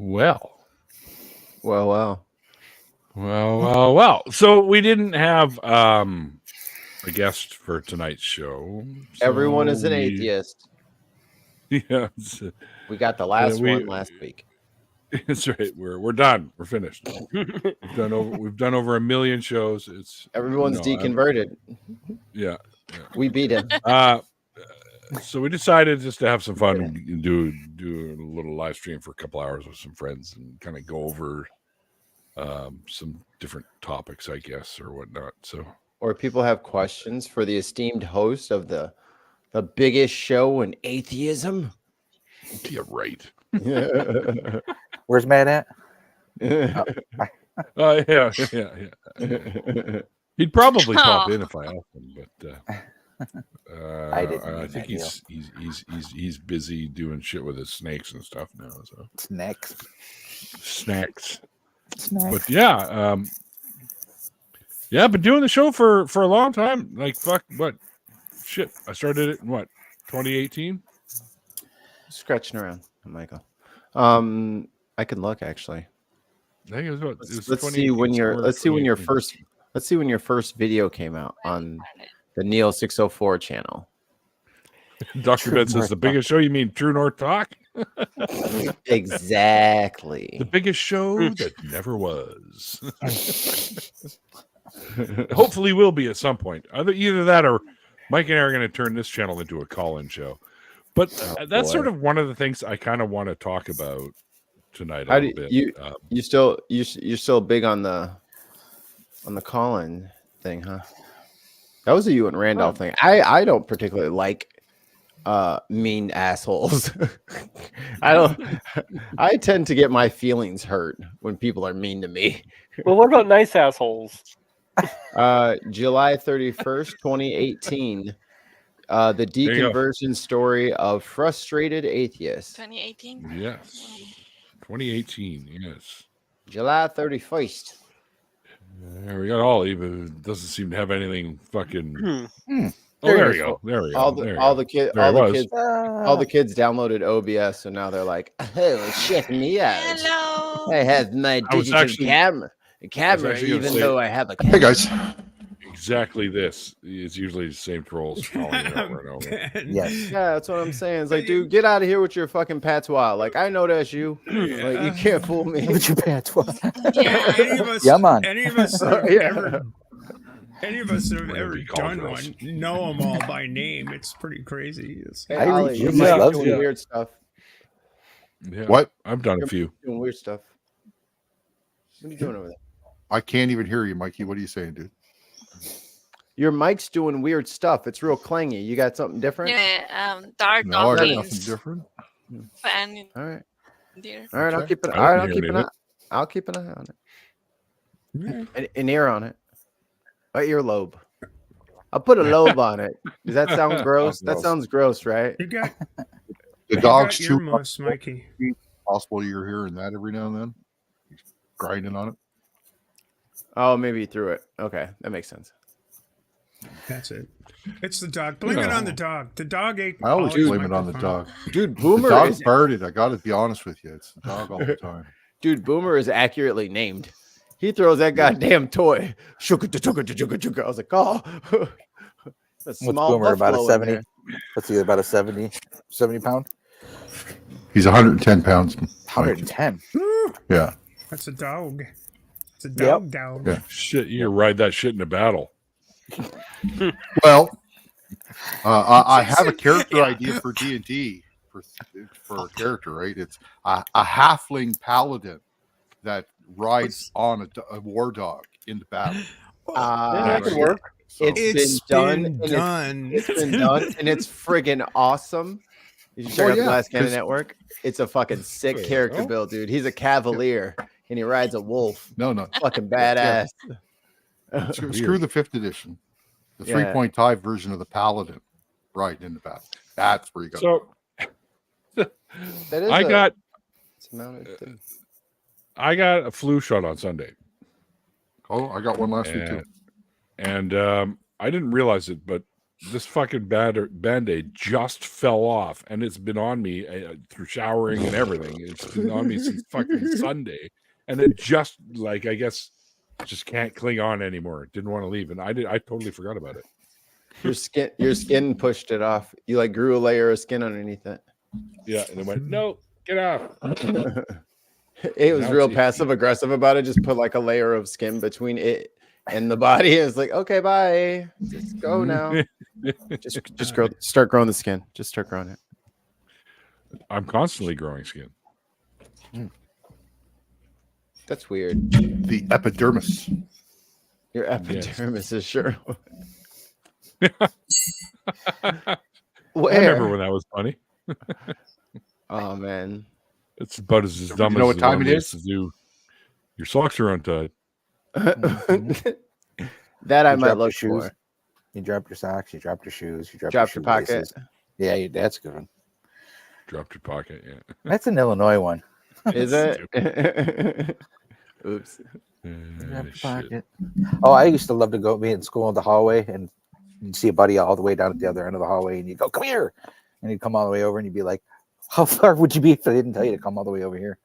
Well. So we didn't have a guest for tonight's show. So Everyone is an atheist. Yeah. We got the last one last week. That's right. We're done. We're finished. We've done over 1 million shows. Everyone's deconverted. Yeah. We beat him. So we decided just to have some fun and do a little live stream for a couple hours with some friends and kind of go over some different topics, I guess, or whatnot. So, or people have questions for the esteemed host of the biggest show in atheism. Yeah, right. Where's Matt at? Yeah. He'd probably pop in if I asked him, but I think he's busy doing shit with his snakes and stuff now. So snacks. But yeah, been doing the show for a long time. Like fuck, what shit? I started it in 2018. Scratching around, Michael. I can look actually. I think it was let's see when your first video came out on the Neil 604 channel. Dr. Ben says the biggest show. You mean True North Talk? Exactly. The biggest show that never was. Hopefully will be at some point. Either that or Mike and I are going to turn this channel into a call-in show. But that's sort of one of the things I kind of want to talk about tonight a little bit. You're still big on the call-in thing, huh? That was a you and Randolph thing. I don't particularly like mean assholes. I tend to get my feelings hurt when people are mean to me. Well, what about nice assholes? July 31st, 2018. The deconversion story of frustrated atheists. 2018? Yes. 2018, yes. July 31st. There we got Ollie, but it doesn't seem to have anything fucking. There you go. All the kids downloaded OBS, so now they're like, "Oh, check me out! Hello. I have my digital camera, even though I have a camera." Hey guys. Exactly this. It's usually the same trolls calling it over and over. Yes. Yeah, that's what I'm saying. It's like, dude, get out of here with your fucking patois. Like, I know that's you. Like, you can't fool me with your patois. Any of us that have ever done one know them all by name. It's pretty crazy. Hey, Ollie, you might doing weird stuff. Yeah. What? I've done a few. Doing weird stuff. What are you doing over there? I can't even hear you, Mikey. What are you saying, dude? Your mic's doing weird stuff. It's real clangy. You got something different? Yeah, dark No, I got nothing different. Fan. All right. Dear. All right, I'll keep an eye on it. An ear on it. An earlobe. I'll put a lobe on it. Does that sound gross? That sounds gross, right? You got the dog's too much, Mikey. Possible you're hearing that every now and then. He's grinding on it. Oh, maybe he threw it. Okay, that makes sense. That's it. It's the dog. Blame it on the dog. The dog ate. I always blame it on the dog. Dude, Boomer. The dog farted. I got to be honest with you. It's the dog all the time. Dude, Boomer is accurately named. He throws that goddamn toy. Shuka. I was like, oh. What's Boomer, about a 70? What's he, about a 70 pound? He's 110 pounds. 110? Yeah. That's a dog. It's a dog. Yeah. Shit, you can ride that shit in a battle. Well, I have a character idea for D&D for a character, right? It's a halfling paladin that rides on a war dog in the battle. That could work. It's been done, and it's friggin' awesome. Did you check out the Glass Cannon Network? It's a fucking sick character build, dude. He's a cavalier and he rides a wolf. No, fucking badass. Screw the 5th edition. The 3.5 version of the paladin riding in the battle. That's where you go. So I got a flu shot on Sunday. Oh, I got one last week too. And I didn't realize it, but this fucking Band-Aid just fell off, and it's been on me through showering and everything. It's been on me since fucking Sunday, and it just like I guess just can't cling on anymore. Didn't want to leave, and I totally forgot about it. Your skin pushed it off. You like grew a layer of skin underneath it. Yeah, and it went, no, get off. It was real passive aggressive about it. Just put like a layer of skin between it and the body. It's like, okay, bye. Just go now. Start growing the skin. Just start growing it. I'm constantly growing skin. That's weird. The epidermis. Your epidermis is sure. Where? I remember when that was funny. Oh man, it's about as dumb. You know what time it is? Your socks are untied. That I might look for. You dropped your socks. You dropped your shoes. You dropped your pocket. Laces. Yeah, that's a good one. Dropped your pocket. Yeah, that's an Illinois one. Is it? Oops. Pocket. Oh, I used to love to be in school in the hallway, and you'd see a buddy all the way down at the other end of the hallway, and you'd go, "Come here," and he'd come all the way over, and you'd be like, "How far would you be if I didn't tell you to come all the way over here?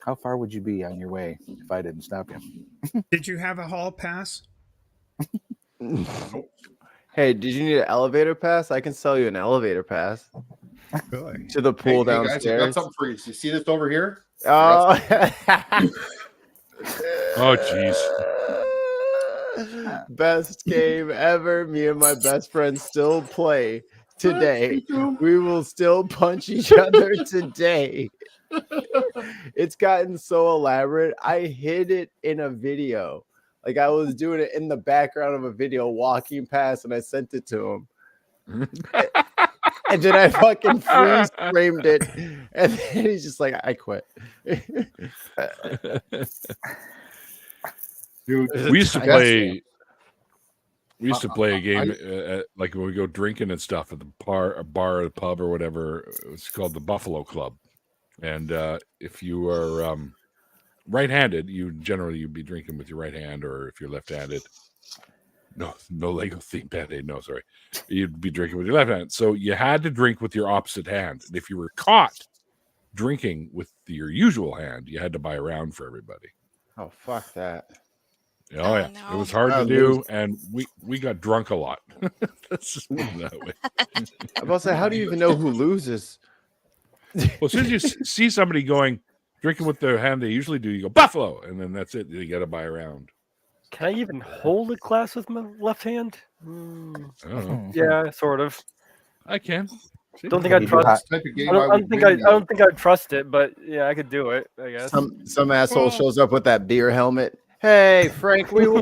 How far would you be on your way if I didn't stop you?" Did you have a hall pass? Hey, did you need an elevator pass? I can sell you an elevator pass. Really? To the pool Guys, downstairs. I got something for you. You see this over here? Oh, oh, jeez. Best game ever. Me and my best friend still play today. We will still punch each other today. It's gotten so elaborate. I hid it in a video. Like I was doing it in the background of a video walking past, and I sent it to him. And then I fucking freeze framed it, and then he's just like, "I quit." Dude, we used to play. We used to play a game like when we go drinking and stuff at the bar, a pub, or whatever. It's called the Buffalo Club, and if you are right-handed, you'd be drinking with your right hand, or if you're left-handed. No Lego theme Band-Aid. No, sorry. You'd be drinking with your left hand. So you had to drink with your opposite hand. And if you were caught drinking with your usual hand, you had to buy a round for everybody. Oh, fuck that. Oh, yeah. No. It was hard to do, and we got drunk a lot. Let's just put it that way. I'm about to say, how do you even know who loses? Well, as soon as you see somebody drinking with their hand they usually do, you go, Buffalo, and then that's it. You got to buy a round. Can I even hold a glass with my left hand? Yeah, sort of. I can. Don't think I'd trust. I don't think I'd trust it, but yeah, I could do it. I guess. Some asshole shows up with that beer helmet. Hey, Frank, we were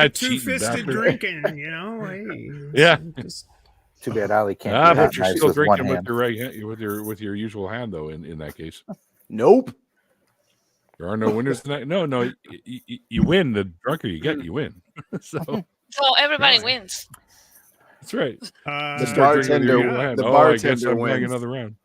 two-fisted drinking. You know. Hey, yeah. Too bad Ali can't. But you're still drinking with your right hand, with your usual hand, though. In that case. Nope. There are no winners tonight. No, you win. The drunker you get, you win. So everybody wins. That's right. The bartender wins. Playing another round.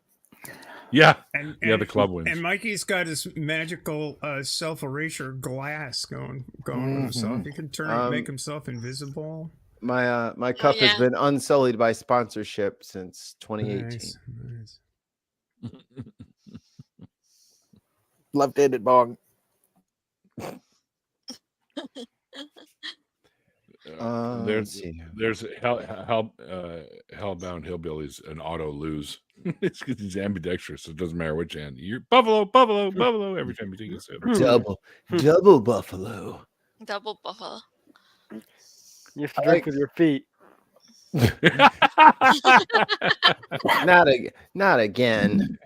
Yeah, and the club wins. And Mikey's got his magical self-erasure glass going with himself. He can make himself invisible. My cup has been unsullied by sponsorship since 2018. Nice. Left-handed bong. There's Hellbound Hillbillies an auto lose. It's because he's ambidextrous, so it doesn't matter which hand. You're Buffalo every time you take a sip. Double Buffalo. Double Buffalo. You have to drink with your feet. Not again.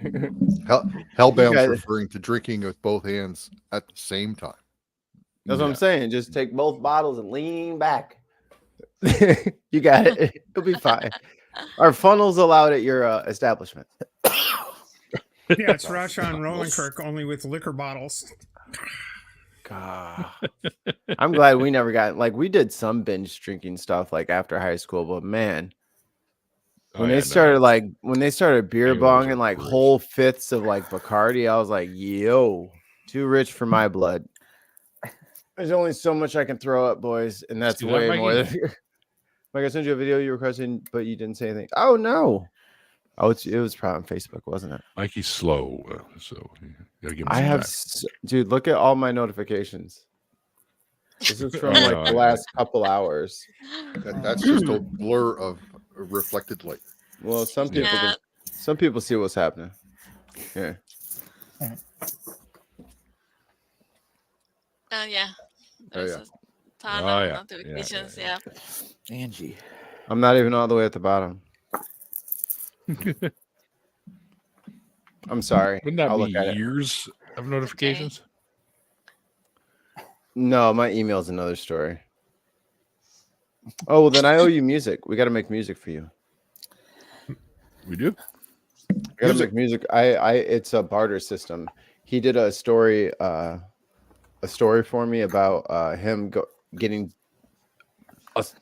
Hellbound's referring to drinking with both hands at the same time. That's what I'm saying. Just take both bottles and lean back. You got it. It'll be fine. Are funnels allowed at your establishment? Yeah, it's Rashawn Rolenkirk only with liquor bottles. God. I'm glad we never got we did some binge drinking stuff after high school, but man, when they started beer bonging whole fifths of Bacardi, I was like, yo, too rich for my blood. There's only so much I can throw up, boys, and that's See that, way more Mikey? than. Like I sent you a video you requested, but you didn't say anything. Oh no! Oh, it was probably on Facebook, wasn't it? Mikey's slow, so you gotta give him I some have, time. dude. Look at all my notifications. This is from Oh, like no, the I- last couple hours. That's just a blur of reflected light. Well, some people Yeah. some people see what's happening. Yeah. Yeah. There's yeah. a ton Oh, of yeah. notifications. Yeah, Yeah. Angie. I'm not even all the way at the bottom. I'm sorry. Wouldn't that I'll be look at it. years of notifications? No, my email's another story. Oh, well, then I owe you music. We got to make music for you. We do. We got to make music. It's a barter system. He did a story for me about him getting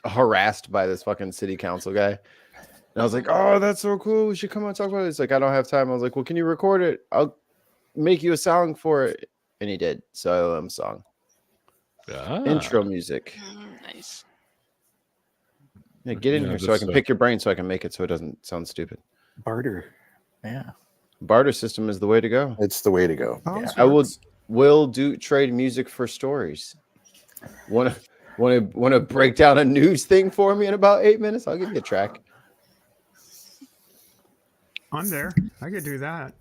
harassed by this fucking city council guy. And I was like, oh, that's so cool. We should come on and talk about it. He's like, I don't have time. I was like, well, can you record it? I'll make you a song for it. And he did. So I owe him a song. Intro music. Nice. Yeah, get in Yeah, here so I that's, can pick your brain so I can make it so it doesn't sound stupid. Barter. Yeah. Barter system is the way to go. It's the way to go. Oh, Yeah. I will do trade music for stories. Want to break down a news thing for me in about 8 minutes? I'll give you a track. I'm there. I could do that.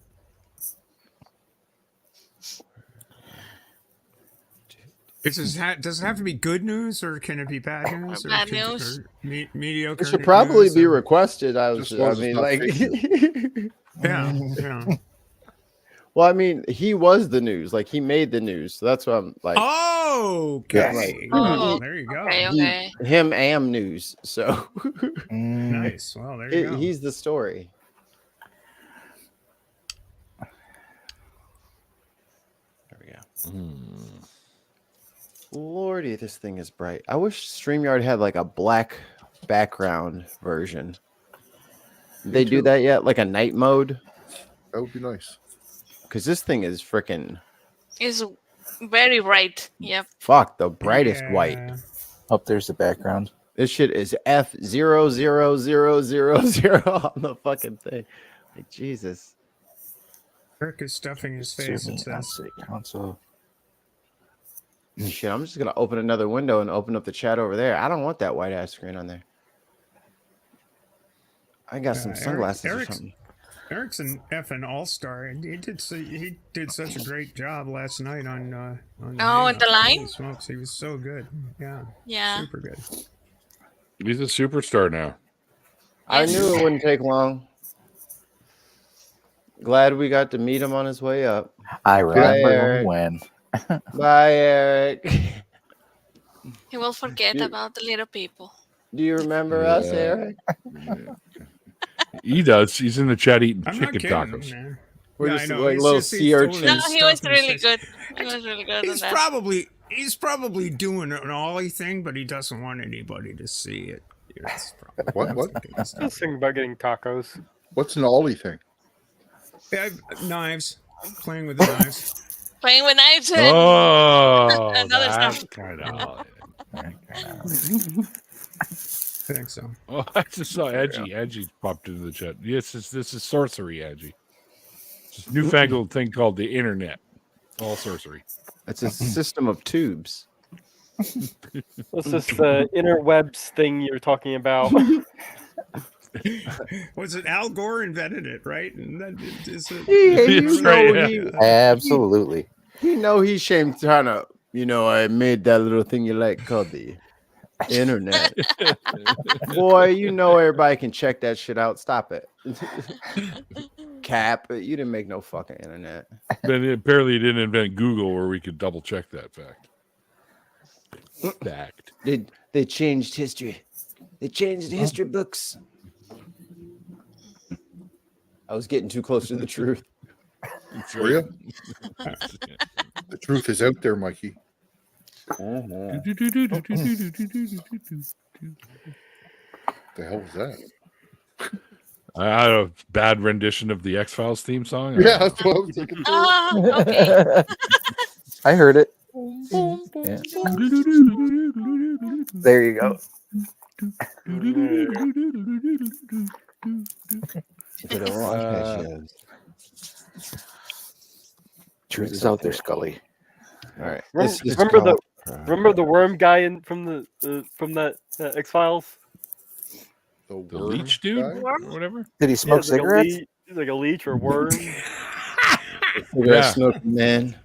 Does it have to be good news, or can it be bad news? Or bad news? Mediocre. It should probably news, be or- requested. Just as long as it's not fake Yeah. Well, I mean, he was the news. Like he made the news. So that's what I'm like. Oh, okay. Yes. Oh, There you go. Okay. Okay. Him am news. So Nice. Well, there you go. he's the story. There we go. Lordy, this thing is bright. I wish StreamYard had like a black background version. Did they do that yet? Like a night mode? That would be nice. Because this thing is freaking It's very bright. Yep. fuck the brightest white. Yeah. Oh, there's the background. This shit is F00000 on the fucking thing. Like Jesus. Kirk is stuffing his face. Zoom It in on says. city council. Shit, I'm just gonna open another window and open up the chat over there. I don't want that white ass screen on there. I got some sunglasses or something. Eric's an effing all-star, and he did such a great job last night on Oh, Hangout. in the line? Holy smokes, he was so good. Yeah, Yeah. super good. He's a superstar now. I Yes. knew it wouldn't take long. Glad we got to meet him on his way up. I remember Eric. when. Bye, Eric. He will forget You- about the little people. Do you remember us, Yeah. Eric? He does. He's in the chat eating I'm not chicken kidding, tacos. man. We're Yeah, I just know. like It's little just he's sea totally urchins. No, he was stuffing his really face. good. He was really good He's on that. probably doing an ollie thing, but he doesn't want anybody to see it. It's probably What? that's the Just thinking about getting tacos. What's an ollie thing? Yeah, knives. Playing with the knives. Playing with knives. Oh, Another that stuff. kind of. I think so. Oh, I just saw Edgy. Edgy popped into the chat. Yes, this is sorcery, Edgy. It's this newfangled thing called the internet. All sorcery. It's a system of tubes. What's this interwebs thing you're talking about? Was it Al Gore invented it, right? And that is it. That's right, yeah. Absolutely. You know he's shamed trying to, I made that little thing you like called the internet. Boy, everybody can check that shit out. Stop it. Cap, you didn't make no fucking internet. But apparently, he didn't invent Google, where we could double check that fact. Fact. They changed history. They changed the history books. I was getting too close to the truth. For you? The truth is out there, Mikey. Uh-huh. The hell was that? I had a bad rendition of the X-Files theme song. Yeah, that's what I was thinking. Oh, okay. I heard it. Yeah. There you go. To the wrong pitches. Truth is out there, Scully. All right. Remember the worm guy from that X-Files? The The leech dude, guy? or whatever. Did he smoke cigarettes? He's like a leech or a worm. Cigarette smoking man.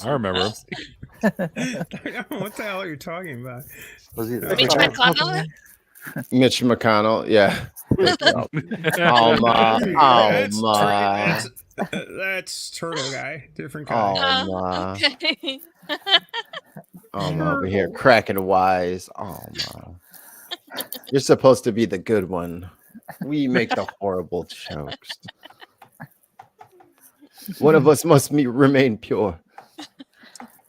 I remember him. What the hell are you talking about? Was he Mitch McConnell? Mitch McConnell. Yeah. Oh my. That's Turtle Guy. Different guy. Oh my. Okay. I'm over here cracking wise. Oh my. You're supposed to be the good one. We make the horrible jokes. One of us must remain pure.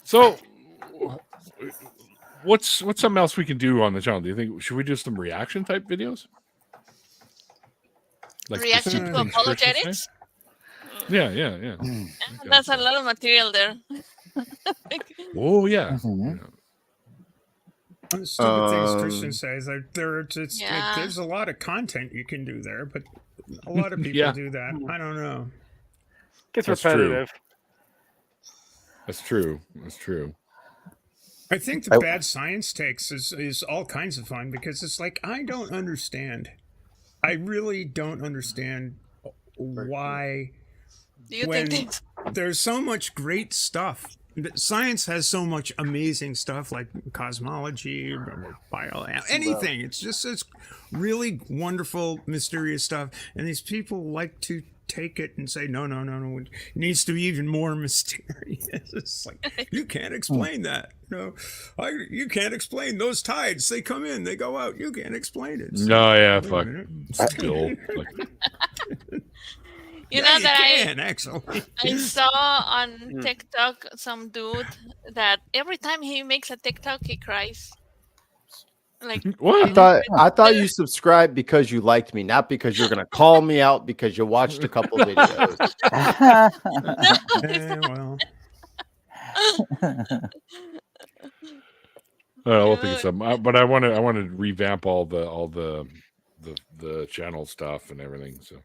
So, what's something else we can do on the channel? Do you think should we do some reaction type videos? Like Reaction specific to things Christian apologetics? say? Yeah. Yeah, that's a lot of material there. Oh yeah. Stupid things Christian says. Yeah. There's a lot of content you can do there, but a lot of people Yeah. do that. I don't know. Gets That's true. repetitive. That's true. That's true. I think the bad science takes is all kinds of fun because it's like I don't understand. I really don't understand why Do you when think that? there's so much great stuff. Science has so much amazing stuff like cosmology, anything. It's really wonderful, mysterious stuff. And these people like to take it and say, no. It needs to be even more mysterious. It's like, you can't explain that. You can't explain those tides. They come in, they go out. You can't explain it. No, yeah, fuck. Still, You know that actually. I saw on TikTok some dude that every time he makes a TikTok, he cries. Like what? I thought you subscribed because you liked me, not because you're gonna call me out because you watched a couple videos. Well. I'll think of something. But I want to revamp all the channel stuff and everything. So.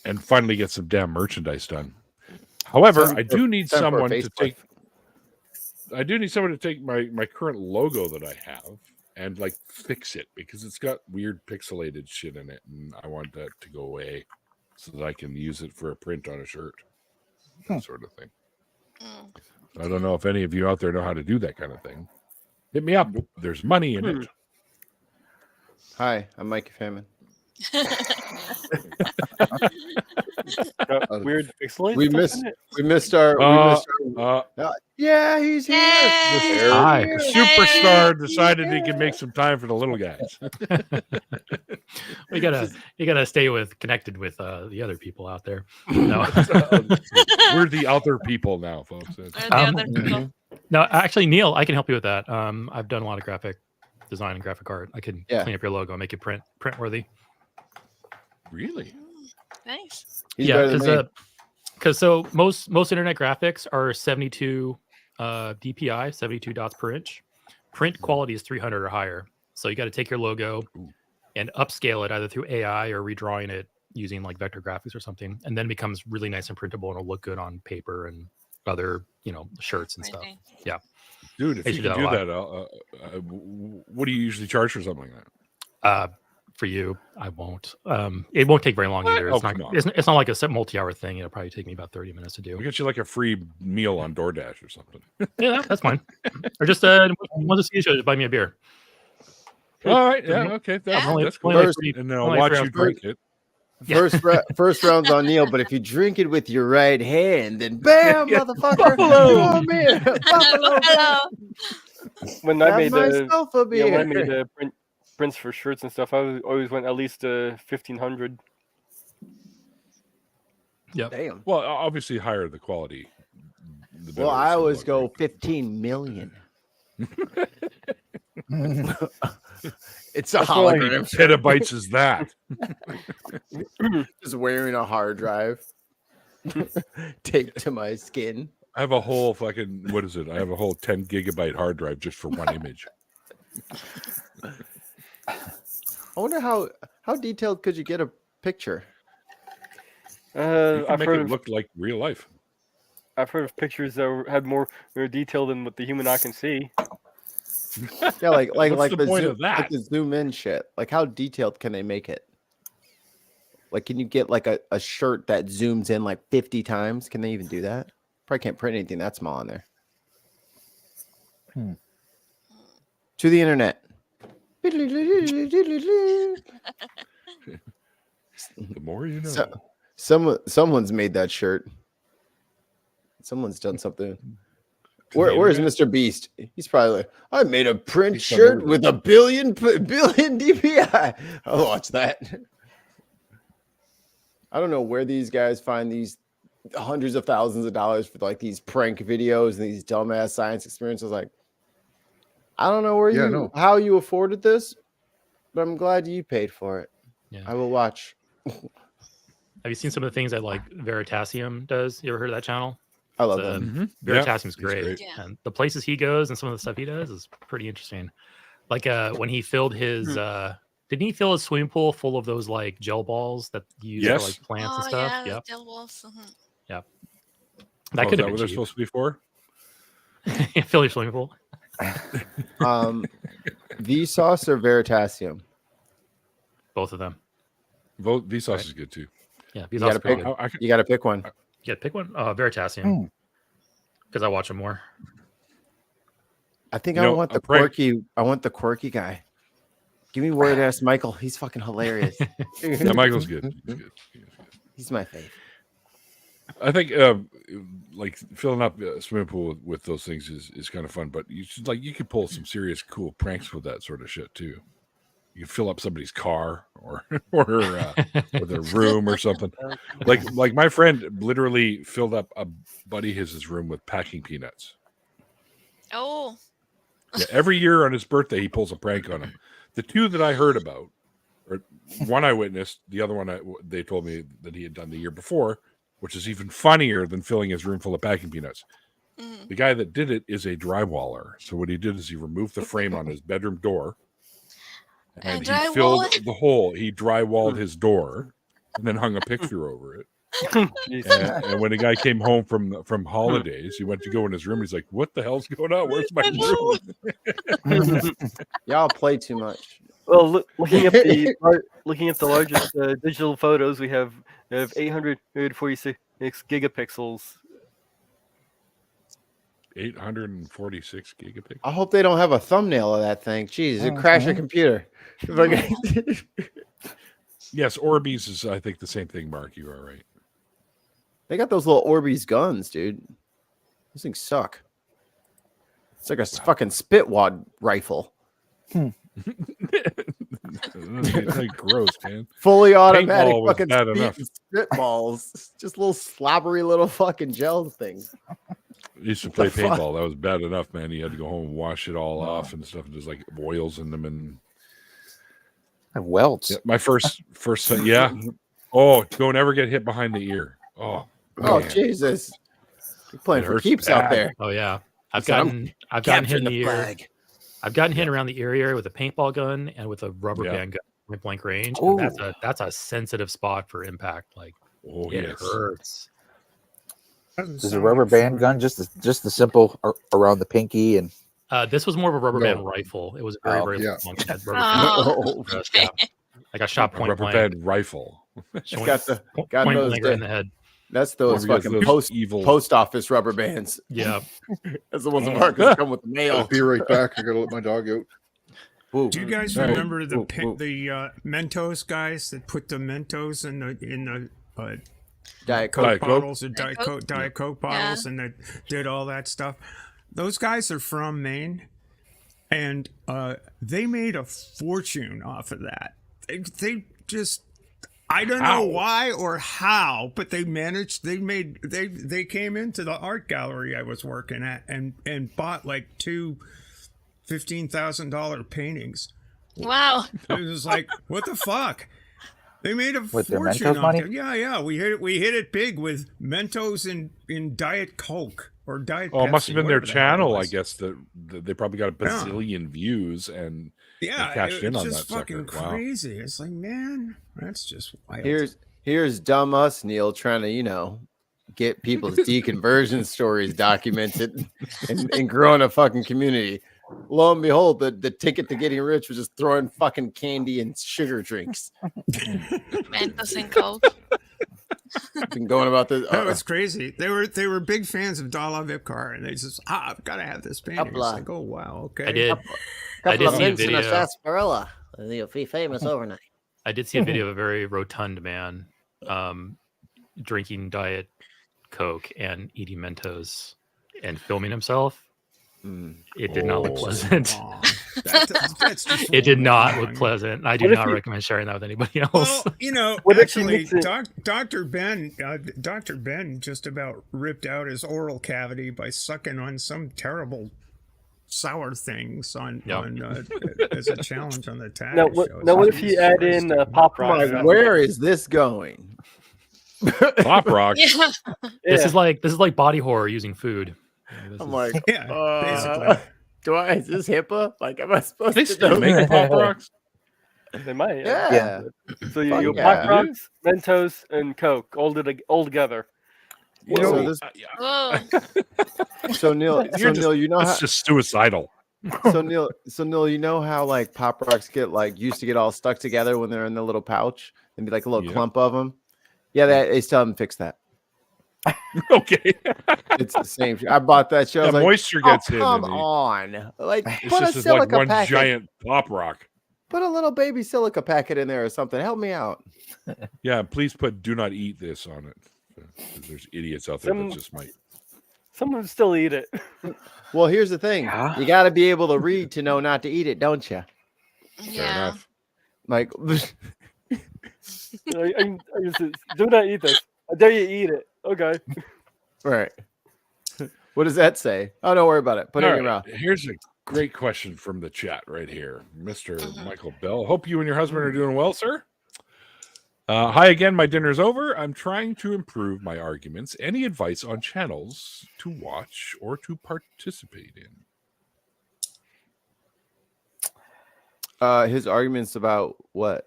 And finally get some damn merchandise done. However, I do need someone to take. I do need someone to take my current logo that I have and like fix it because it's got weird pixelated shit in it, and I want that to go away so that I can use it for a print on a shirt, that sort of thing. I don't know if any of you out there know how to do that kind of thing. Hit me up. There's money in it. Hi, I'm Mikey Famine. Weird pixelated. We missed our. Yeah, he's here. Hi. The superstar decided he could make some time for the little guys. You gotta stay connected with the other people out there. No. We're the other people now, folks. No, actually, Neil, I can help you with that. I've done a lot of graphic design and graphic art. I can clean up your logo and make it print worthy. Really? Nice. Because so most internet graphics are 72 DPI, 72 dots per inch. Print quality is 300 or higher. So you got to take your logo and upscale it either through AI or redrawing it using like vector graphics or something, and then it becomes really nice and printable and it'll look good on paper and other shirts and stuff. Yeah, dude, if you can do that, what do you usually charge for something like that? For you, I won't. It won't take very long either. It's not like a multi-hour thing. It'll probably take me about 30 minutes to do. We'll get you like a free meal on DoorDash or something. Yeah, that's fine. Or just once a show, just buy me a beer. All right. Yeah. Okay. That's cool. And then I'll watch you drink it. First round's on Neil, but if you drink it with your right hand, then bam, motherfucker! Buffalo. When I made the prints for shirts and stuff, I always went at least 1,500. Yeah. Damn. Well, obviously, higher the quality. The better. Well, I always go 15 million. It's a hologram. Petabytes is that? Just wearing a hard drive taped to my skin. I have a whole fucking what is it? I have a whole 10 gigabyte hard drive just for one image. I wonder how detailed could you get a picture? You can I've make heard it of, look like real life. I've heard of pictures that had more detail than what the human eye can see. Yeah, like What's the point zoom, of that? like the zoom in shit. Like how detailed can they make it? Like, can you get like a shirt that zooms in like 50 times? Can they even do that? Probably can't print anything that small on there. To the internet. The more you know. Someone's made that shirt. Someone's done something. Where's Mr. Beast? He's probably like, I made a print shirt with a billion DPI. I'll watch that. I don't know where these guys find these hundreds of thousands of dollars for like these prank videos and these dumbass science experiences. Like, I don't know how you afforded this, but I'm glad you paid for it. Yeah. I will watch. Have you seen some of the things that like Veritasium does? You ever heard of that channel? I love them. Veritasium's great. Yeah. And the places he goes and some of the stuff he does is pretty interesting. Like when he filled his didn't he fill his swimming pool full of those like gel balls that you use for like plants and stuff? Yeah, Yep. gel balls. Yep. That could have been what they're cheap. supposed to be for. Fill your swimming pool. Vsauce or Veritasium? Both of them. Vsauce is good too. Yeah, You Vsauce gotta is pick. good. You gotta pick one. Yeah, pick one. Veritasium. Because I watch them more. I think I want the quirky. I want the quirky guy. Give me word ass Michael. He's fucking hilarious. Yeah, Michael's good. He's my fave. I think like filling up a swimming pool with those things is kind of fun, but you could pull some serious cool pranks with that sort of shit too. You can fill up somebody's car or their room or something. Like my friend literally filled up a buddy his room with packing peanuts. Oh. Yeah, every year on his birthday, he pulls a prank on him. The two that I heard about, or one I witnessed, the other one they told me that he had done the year before, which is even funnier than filling his room full of packing peanuts. Mm-hmm. The guy that did it is a drywaller. So what he did is he removed the frame on his bedroom door, and he filled the hole. He drywalled his door, and then hung a picture over it. And when the guy came home from holidays, he went to go in his room. He's like, "What the hell's going on? Where's my room?" Y'all play too much. Well, looking at the largest digital photos, we have 846 gigapixels. 846 gigapixels. I hope they don't have a thumbnail of that thing. Jeez, it crashed your computer. Yes, Orbeez is, I think, the same thing, Mark. You are right. They got those little Orbeez guns, dude. Those things suck. It's like a fucking spitwad rifle. It's like gross, man. Fully automatic Paintball fucking was bad enough. spitballs. Just little slobbery little fucking gel things. I used to play paintball. That was bad enough, man. You had to go home and wash it all off and stuff. And there's like oils in them and welts. Yeah, my first yeah. Oh, don't ever get hit behind the ear. Oh, man. Jesus! You're playing for keeps out there. Oh yeah, I've gotten hit in the ear. I've gotten hit around the ear area with a paintball gun and with a rubber band gun, point blank range. And that's a sensitive spot for impact. Like, it hurts. Is a rubber band gun just the simple around the pinky and? This was more of a rubber band rifle. It was very long. Like I shot point rubber blank. band rifle. Got those in the head. That's those fucking post office rubber bands. Yeah, that's the ones that Marcus come with the mail. I'll be right back. I gotta let my dog out. Whoa. Do you guys remember the Mentos guys that put the Mentos in the Diet Coke bottles and Diet Coke bottles and that did all that stuff? Those guys are from Maine, and they made a fortune off of that. They just, I don't know why or how, but they managed. They came into the art gallery I was working at and bought like two $15,000 paintings. Wow! It was like, what the fuck? They made a with fortune Mentos off money? it. Yeah. We hit it big with Mentos in Diet Coke or Diet. Oh, it must Pepsi, have been their whatever the hell it channel. I was. guess that they probably got a bazillion views and Yeah, cashed in it's on just that fucking sucker. Wow. crazy. It's like, man, that's just wild. Here's dumb us, Neil, trying to get people's deconversion stories documented and growing a fucking community. Lo and behold, the ticket to getting rich was just throwing fucking candy and sugar drinks. Mentos and Coke. Been going about this. That was crazy. They were big fans of Dala Vipcar, and they just I've got to have this painting. It's like, oh wow, okay. I did see a video. Sarsaparilla. You'll be famous overnight. I did see a video of a very rotund man drinking Diet Coke and eating Mentos and filming himself. It did not look pleasant. That's just it did not look pleasant. I do not recommend sharing that with anybody else. Well, actually, Dr. Ben just about ripped out his oral cavity by sucking on some terrible sour things as a challenge on the tag show. What if you add in Pop Rock? Where is this going? Pop Rock. Yeah. This is like body horror using food. I'm like, basically. Is this HIPAA? Like, am I supposed They to still make Pop Rocks? They might. Yeah. So you Pop Rocks, Mentos, and Coke all together. So Neil, you know it's just suicidal. So Neil, you know how like Pop Rocks used to get all stuck together when they're in the little pouch and be like a little clump of them. Yeah, they still haven't fixed that. Okay, it's the same. I bought that show. The moisture gets in. Come on, like it's put a just silica like one packet. giant Pop Rock. Put a little baby silica packet in there or something. Help me out. Yeah, please put "Do not eat this" on it. There's idiots out there that just might. Someone still eat it. Well, here's the thing: you got to be able to read to know not to eat it, don't you? Yeah. Fair enough. Like, do not eat this. I dare you eat it. Okay. Right. What does that say? Oh, don't worry about it. Put it in your mouth. Here's a great question from the chat right here. Mr. Michael Bell. Hope you and your husband are doing well, sir. Hi again. My dinner's over. I'm trying to improve my arguments. Any advice on channels to watch or to participate in? His arguments about what?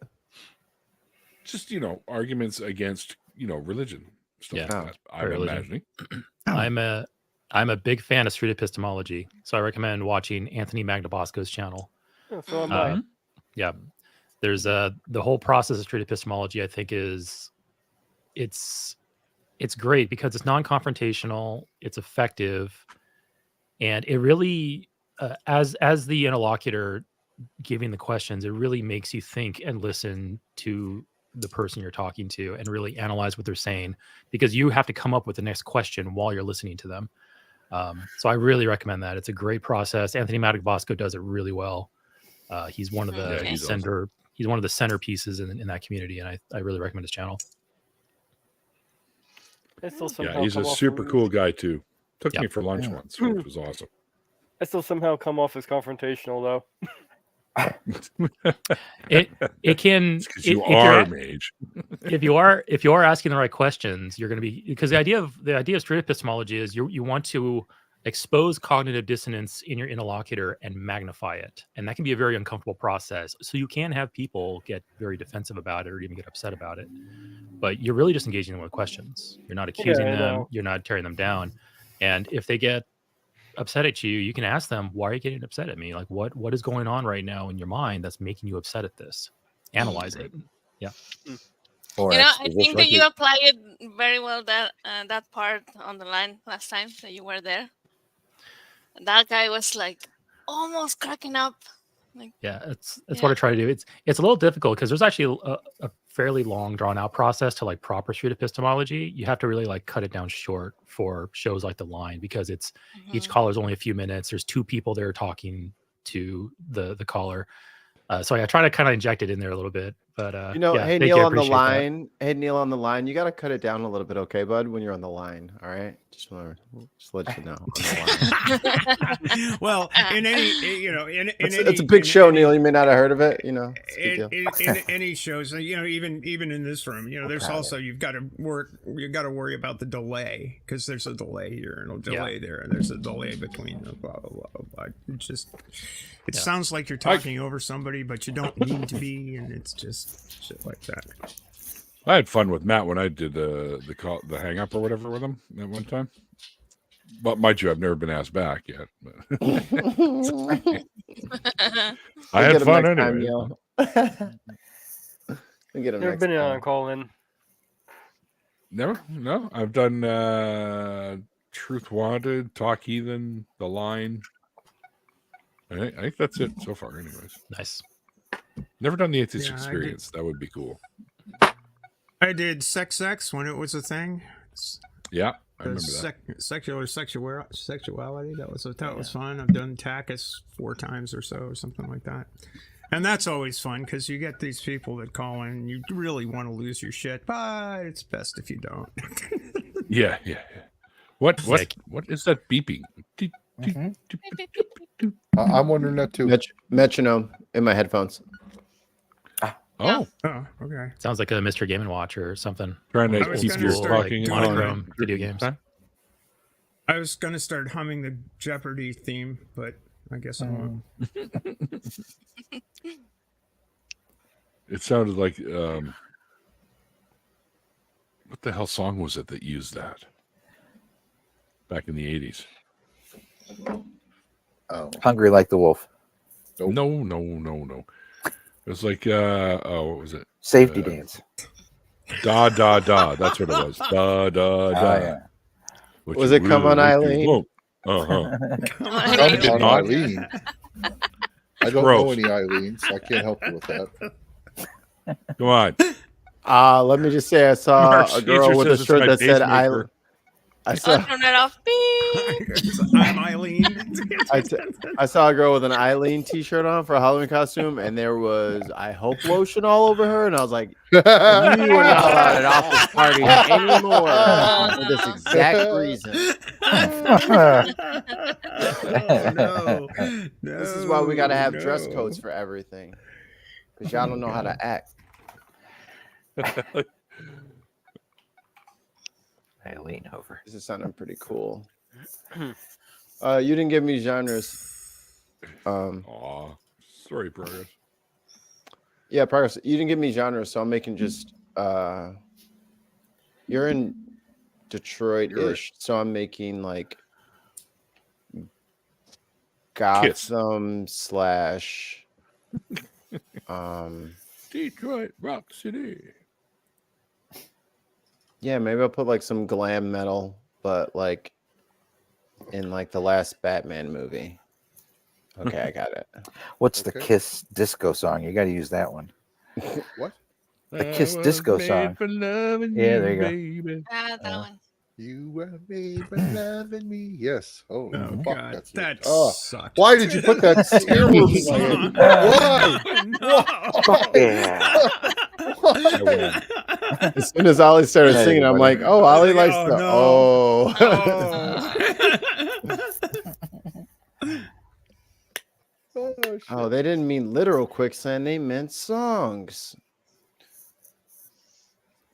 Just, arguments against, religion. Stuff like that, I'm imagining. I'm a big fan of street epistemology, so I recommend watching Anthony Magnabosco's channel. So am I. Yeah, there's the whole process of street epistemology. I think it's great because it's non-confrontational, it's effective, and it really, as the interlocutor giving the questions, it really makes you think and listen to the person you're talking to and really analyze what they're saying, because you have to come up with the next question while you're listening to them. So I really recommend that. It's a great process. Anthony Magnabosco does it really well. He's one of the he's one of the centerpieces in that community, and I really recommend his channel. He's a super cool guy too. Took me for lunch once, which was awesome. I still somehow come off as confrontational though. It can you are mage. if you are asking the right questions, you're going to be, because the idea of street epistemology is you want to expose cognitive dissonance in your interlocutor and magnify it, and that can be a very uncomfortable process. So you can have people get very defensive about it or even get upset about it, but you're really just engaging them with questions. You're not accusing them. You're not tearing them down. And if they get upset at you, you can ask them, why are you getting upset at me? Like, what is going on right now in your mind that's making you upset at this? Analyze it. Yeah. I think that you applied it very well, that part on the line last time that you were there. That guy was like almost cracking up. Like, it's what I try to do. It's a little difficult because there's actually a fairly long drawn out process to like proper street epistemology. You have to really like cut it down short for shows like The Line, because it's each caller is only a few minutes. There's two people there talking to the caller. So I try to kind of inject it in there a little bit, But hey Neil on the line. That. Hey Neil on the line. You got to cut it down a little bit, okay, bud? When you're on the line, all right? Just let you know. On the line. Well, in any it's a big show, Neil. You may not have heard of it. In any shows, even in this room, there's also you've got to worry about the delay because there's a delay here and a delay there, and there's a delay between blah blah blah blah. It sounds like you're talking over somebody, but you don't need to be, and it's just shit like that. I had fun with Matt when I did the hang up or whatever with him at one time. But mind you, I've never been asked back yet. I had fun anyway. Never been on call in. Never? No. I've done Truth Wanted, Talk Heathen, The Line. I think that's it so far, anyways. Nice. Never done the Atheist Experience. That would be cool. I did Sex when it was a thing. Yeah, I remember that. Sexuality. That was fun. I've done Takis 4 times or so, or something like that. And that's always fun because you get these people that call in and you really want to lose your shit, but it's best if you don't. Yeah. What is that beeping? I'm wondering that too. Metronome in my headphones. Oh, okay. Sounds like a Mr. Game & Watch or something. Trying to keep your talking monochrome video games. I was going to start humming the Jeopardy theme, but I guess I won't. It sounded like what the hell song was it that used that back in the 80s? Oh, Hungry Like the Wolf. No. It was like what was it? Safety Dance. Da. That's what it was. Da. Yeah. Was it Come On Eileen? Come on Eileen. I don't know any Eileen, so I can't help you with that. Come on. Let me just say I saw a girl with a shirt that said Eileen. I saw. Turn it off. I'm Eileen. I saw a girl with an Eileen T-shirt on for a Halloween costume, and there was I hope lotion all over her, and I was like, "You are not allowed at office parties anymore for this exact reason." No. This is why we got to have dress codes for everything, because y'all don't know how to act. I lean over. This is sounding pretty cool. You didn't give me genres. Sorry, Progress. Yeah, Progress. You didn't give me genres, so I'm making just. You're in Detroit-ish, so I'm making like Gotham / Detroit Rock City. Yeah, maybe I'll put like some glam metal, but like in like the last Batman movie. Okay, I got it. What's the Kiss disco song? You got to use that one. What? The Kiss disco song. Yeah, there you go. That one. You were made for loving me. Yes. Oh, fuck, God, that sucks. Why did you put that terrible song? Why? As soon as Ollie started singing, I'm like, "Oh, Ollie likes the Oh, they didn't mean literal quicksand; they meant songs."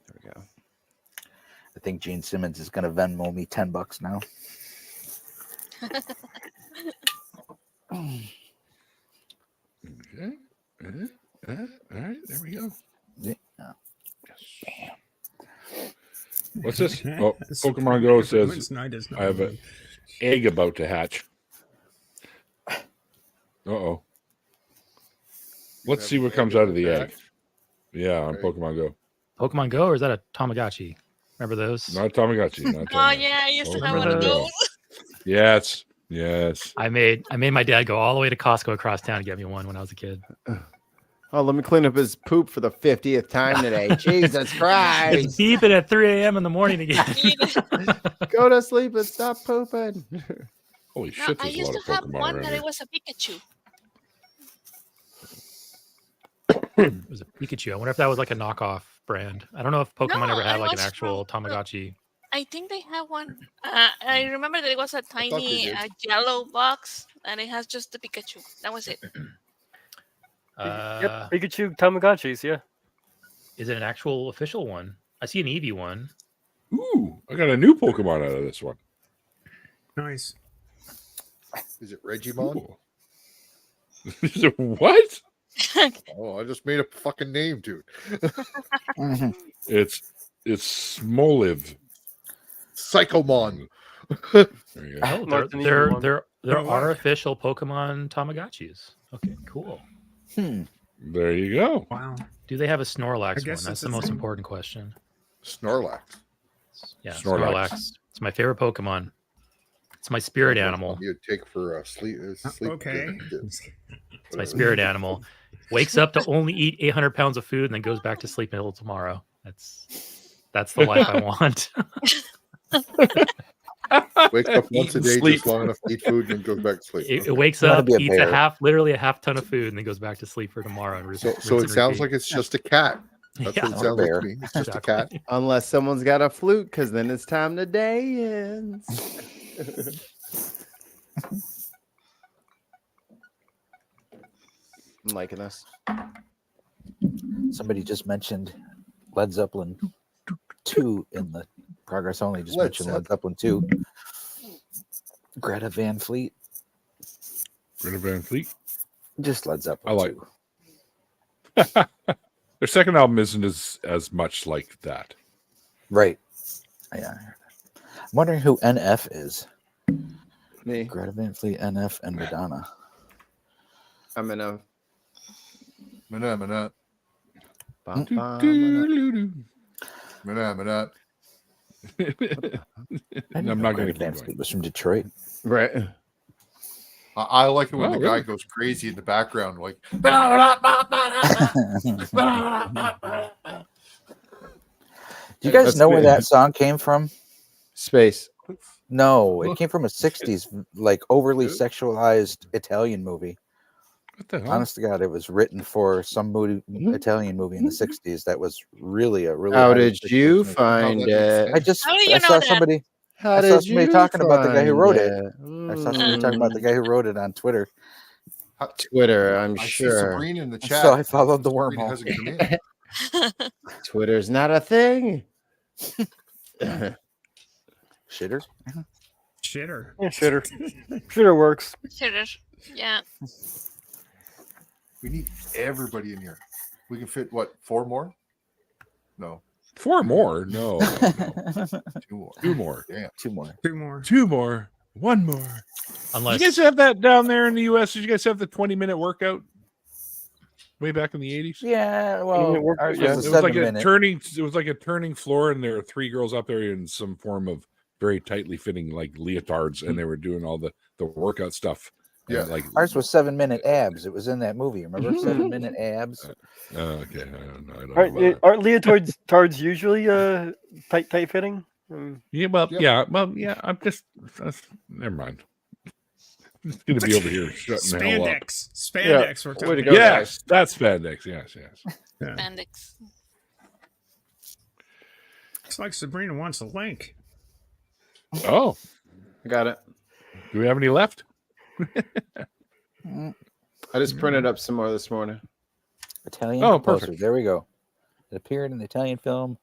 There we go. I think Gene Simmons is going to Venmo me $10 now. Okay. All right, there we go. Yeah. Bam. What's this? Oh, Pokemon Go says I have an egg about to hatch. Uh-oh. Let's see what comes out of the egg. Yeah, on Pokemon Go. Pokemon Go, or is that a Tamagotchi? Remember those? Not Tamagotchi. Oh yeah, I used to have one of those. Yes. I made my dad go all the way to Costco across town to get me one when I was a kid. Oh, let me clean up his poop for the 50th time today. Jesus Christ. It's beeping at 3 a.m. in the morning again. Go to sleep and stop pooping. Holy shit, I used to have one that it was a Pikachu. It was a Pikachu. I wonder if that was like a knockoff brand. I don't know if Pokemon No, ever had it like an was actual from- Tamagotchi. I think they have one. I remember that it was a they tiny did. yellow box, and it has just the Pikachu. That was it. Yep, Pikachu Tamagotchis. Yeah. Is it an actual official one? I see an Eevee one. Ooh, I got a new Pokemon out of this one. Nice. Is it Regimon? Cool. What? Oh, I just made a fucking name, dude. It's Smoliv. Psychomon. There you go. Oh, Martin Eevee there one. are look. official Pokemon Tamagotchis. Okay, cool. There you go. Wow. Do they have a Snorlax I one? guess That's it's the a most thing. important question. Snorlax. Yeah, Snorlax. Snorlax. It's my favorite Pokemon. It's my spirit animal. You'd take for sleep. Okay. It's my spirit animal. Wakes up to only eat 800 pounds of food and then goes back to sleep until tomorrow. That's the life I want. Wakes up once a day, Sleep. just long enough to eat food, and then goes back to sleep. It wakes Gotta up, be a eats bear. literally a half ton of food, and then goes back to sleep for tomorrow. And So it sounds like it's just a cat. That's Yeah. what it sounds like Bear. to me. It's just a cat. Exactly. Unless someone's got a flute, because then it's time to dance. I'm liking this. Somebody just mentioned Led Zeppelin 2 in the progress only. Just Led mentioned Led Zeppelin 2. Greta Van Fleet. Greta Van Fleet. Just Led Zeppelin I like 2. Their second album isn't as much like that. Right. Yeah. I'm wondering who NF is. Me. Greta Van Fleet, NF, and Madonna. I'm in a. Manat. Bum, Do, bum, do, do, Manat. I didn't I'm know not going Greta to Van keep Fleet going. was from Detroit. right. I like it when Oh, the guy really? goes crazy in the background, like. Do you guys That's know where me. that song came from? Space. No, it came from a 60s, like overly sexualized Italian movie. What the hell? Honest to God, it was written for some Italian movie in the 60s that was really a really. How highly did you sexualized movie. find it? I How do you I know saw that? somebody. How I saw did somebody you talking about the guy who find wrote it. it? I saw somebody talking about the guy who wrote it on Twitter. Twitter, I'm I see sure. Sabrina in the chat. So I followed the Sabrina wormhole. hasn't come in. Twitter's not a thing. Shitter. Shitter. Yeah, shitter. Shitter works. Shitter. Yeah. We need everybody in here. We can fit what? 4 more? No, 4 more? No. 2 more. 2 more. Damn. 2 more. 2 more. 2 more. 1 more. Unless Did you guys have that down there in the US? Did you guys have the 20-minute workout way back in the 80s? Yeah, well, ours yeah. was It a was like 7-minute. it was like a turning floor, and there were 3 girls up there in some form of very tightly fitting like leotards, and they were doing all the workout stuff. And, Yeah. like Ours was 7-minute abs. It was in that movie. Remember 7-minute abs? okay, I don't know. Aren't, about that. aren't leotards usually tight fitting? Yeah, well, Yep. yeah. Never mind. I'm just gonna be over here shutting the hell up. Spandex. We're way talking to go. about. Yes, that's spandex. Yes. Appendix. It's like Sabrina wants a link. Oh, I got it. do we have any left? I just printed up some more this morning. Italian Oh, composer. perfect. There we go. It appeared in the Italian film.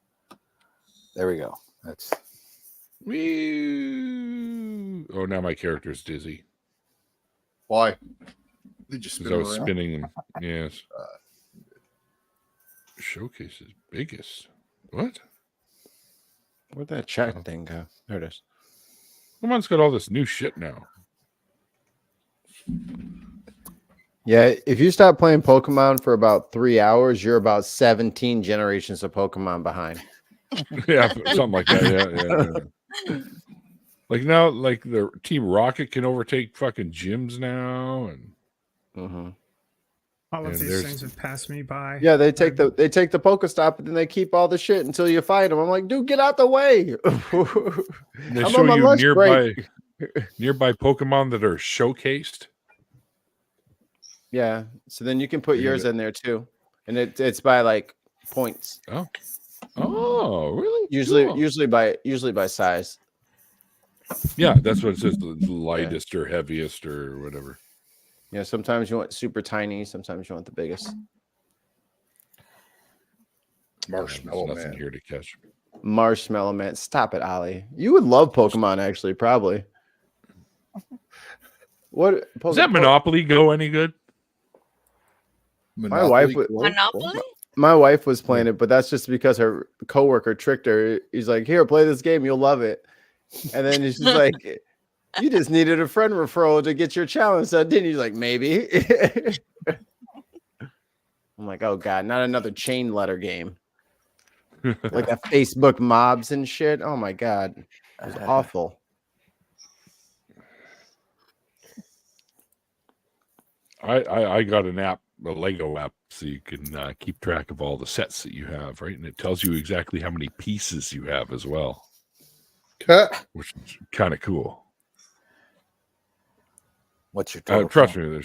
There we go. That's Oh, now my character's dizzy Why? They just because spin I was around. spinning them. Yes. Showcases biggest. What? Where'd that chat thing go? There it is. Someone's got all this new shit now. Yeah, if you stop playing Pokemon for about 3 hours, you're about 17 generations of Pokemon behind. Yeah, something like that. Yeah. Like now, like the Team Rocket can overtake fucking gyms now, and All of And these there's- things have passed me by. Yeah, they take the Pokestop, and then they keep all the shit until you fight them. I'm like, dude, get out the way. they I'm show on my you lunch nearby Pokemon that are showcased. Yeah, so then you can put Yeah. yours in there too. and it's by like points. Oh, really? Usually by size. Yeah, that's what it says. The lightest or heaviest or whatever. Yeah, sometimes you want super tiny, sometimes you want the biggest. Marshmallow There's nothing Man. here to catch. Marshmallow Man. Stop it, Ollie. You would love Pokemon, actually, probably. What Does that Monopoly Go any good? My wife was playing it, but that's just because her coworker tricked her. He's like, "Here, play this game. You'll love it." And then she's like, "You just needed a friend referral to get your challenge done, didn't you?" He's like, "Maybe." I'm like, "Oh God, not another chain letter game." Like the Facebook mobs and shit. Oh my God. It was awful. I got an app, a Lego app, so you can keep track of all the sets that you have, right? And it tells you exactly how many pieces you have as well, which is kind of cool. What's your total? Trust me,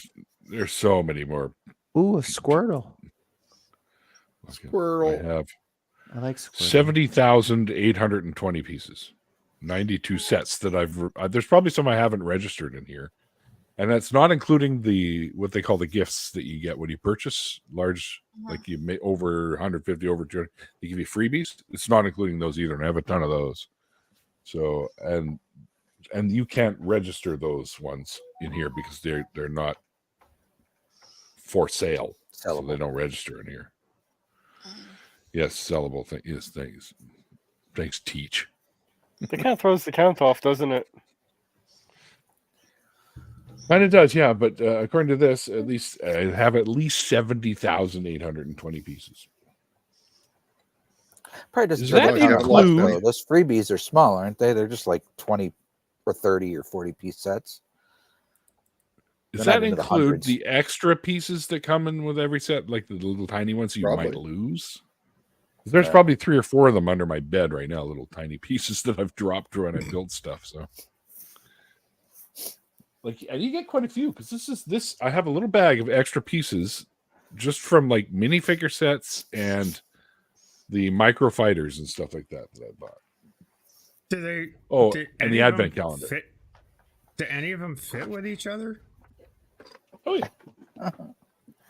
there's so many more. Ooh, a Squirtle. Squirtle. I like Squirtle. 70,820 pieces, 92 sets that there's probably some I haven't registered in here. And that's not including what they call the gifts that you get when you purchase large, like you make over 150, over 200, they give you freebies. It's not including those either. And I have a ton of those. So, and you can't register those ones in here because they're not for sale. So they don't register in here. Yes, sellable thing. Yes, things. Thanks, Teach. It kind of throws the count off, doesn't it? And it does, yeah. But according to this, at least I have at least 70,820 pieces. Probably doesn't Does that include those freebies are small, aren't they? They're just like 20 or 30 or 40 piece sets. Does that include the extra pieces that come in with every set, like the little tiny ones you might lose? There's probably 3 or 4 of them under my bed right now, little tiny pieces that I've dropped when I built stuff. So, like, and you get quite a few because this. I have a little bag of extra pieces just from like minifigure sets and the micro fighters and stuff like that I bought. Do they? And the advent calendar. Do any of them fit with each other? Oh yeah.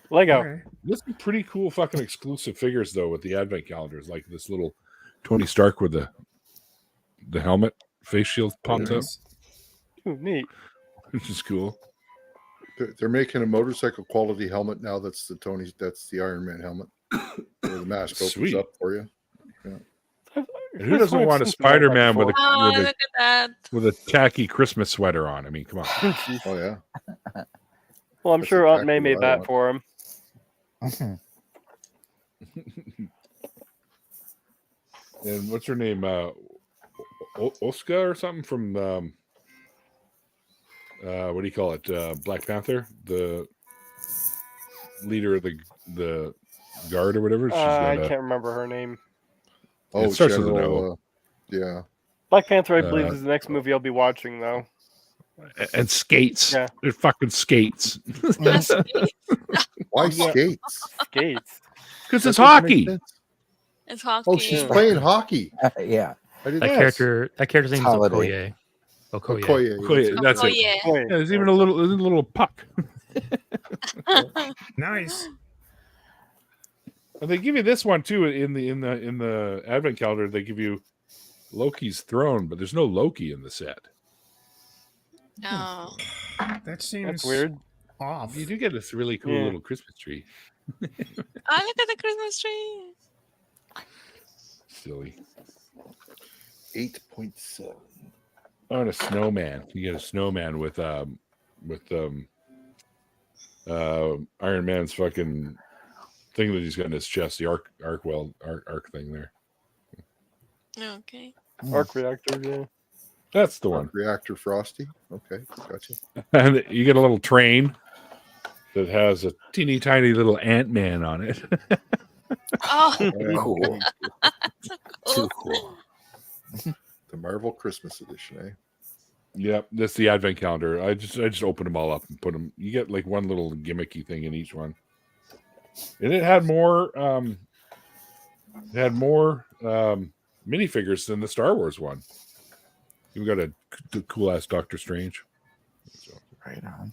Lego. Okay. This is pretty cool fucking exclusive figures though with the advent calendars, like this little Tony Stark with the helmet face shield popped up. Ooh, neat. Which is cool. They're making a motorcycle quality helmet now. That's the Iron Man helmet. Where the mask opens up for you. Yeah. And who doesn't want a Spider-Man with a tacky Christmas sweater on? I mean, come on. Oh yeah. Well, I'm sure Aunt May made that for him. And what's her name? Oska or something from what do you call it? Black Panther, the leader of the guard or whatever. I can't remember her name. Oh, it starts with an O. Yeah. Black Panther, I believe, is the next movie I'll be watching, though. And skates. Yeah. They're fucking skates. Why skates? Skates. Because it's hockey. It's hockey. Oh, she's playing hockey. Yeah. That character's name is Okoye. Okoye. That's it. Yeah, there's even a little puck. Nice. And they give you this one too in the advent calendar. They give you Loki's throne, but there's no Loki in the set. Oh, that's weird. Off. You do get this really cool little Christmas tree. Oh, look at the Christmas tree. Silly. 8.7. Oh, and a snowman. You get a snowman with Iron Man's fucking thing that he's got in his chest, the arc thing there. Okay. Arc reactor, yeah. That's the one. Reactor Frosty. Okay, gotcha. And you get a little train that has a teeny tiny little Ant-Man on it. Oh, cool. Too cool. The Marvel Christmas edition, eh? Yep, that's the advent calendar. I just open them all up and put them. You get like one little gimmicky thing in each one. And it had more. Minifigures than the Star Wars one. You got a cool ass Doctor Strange. So. Right on.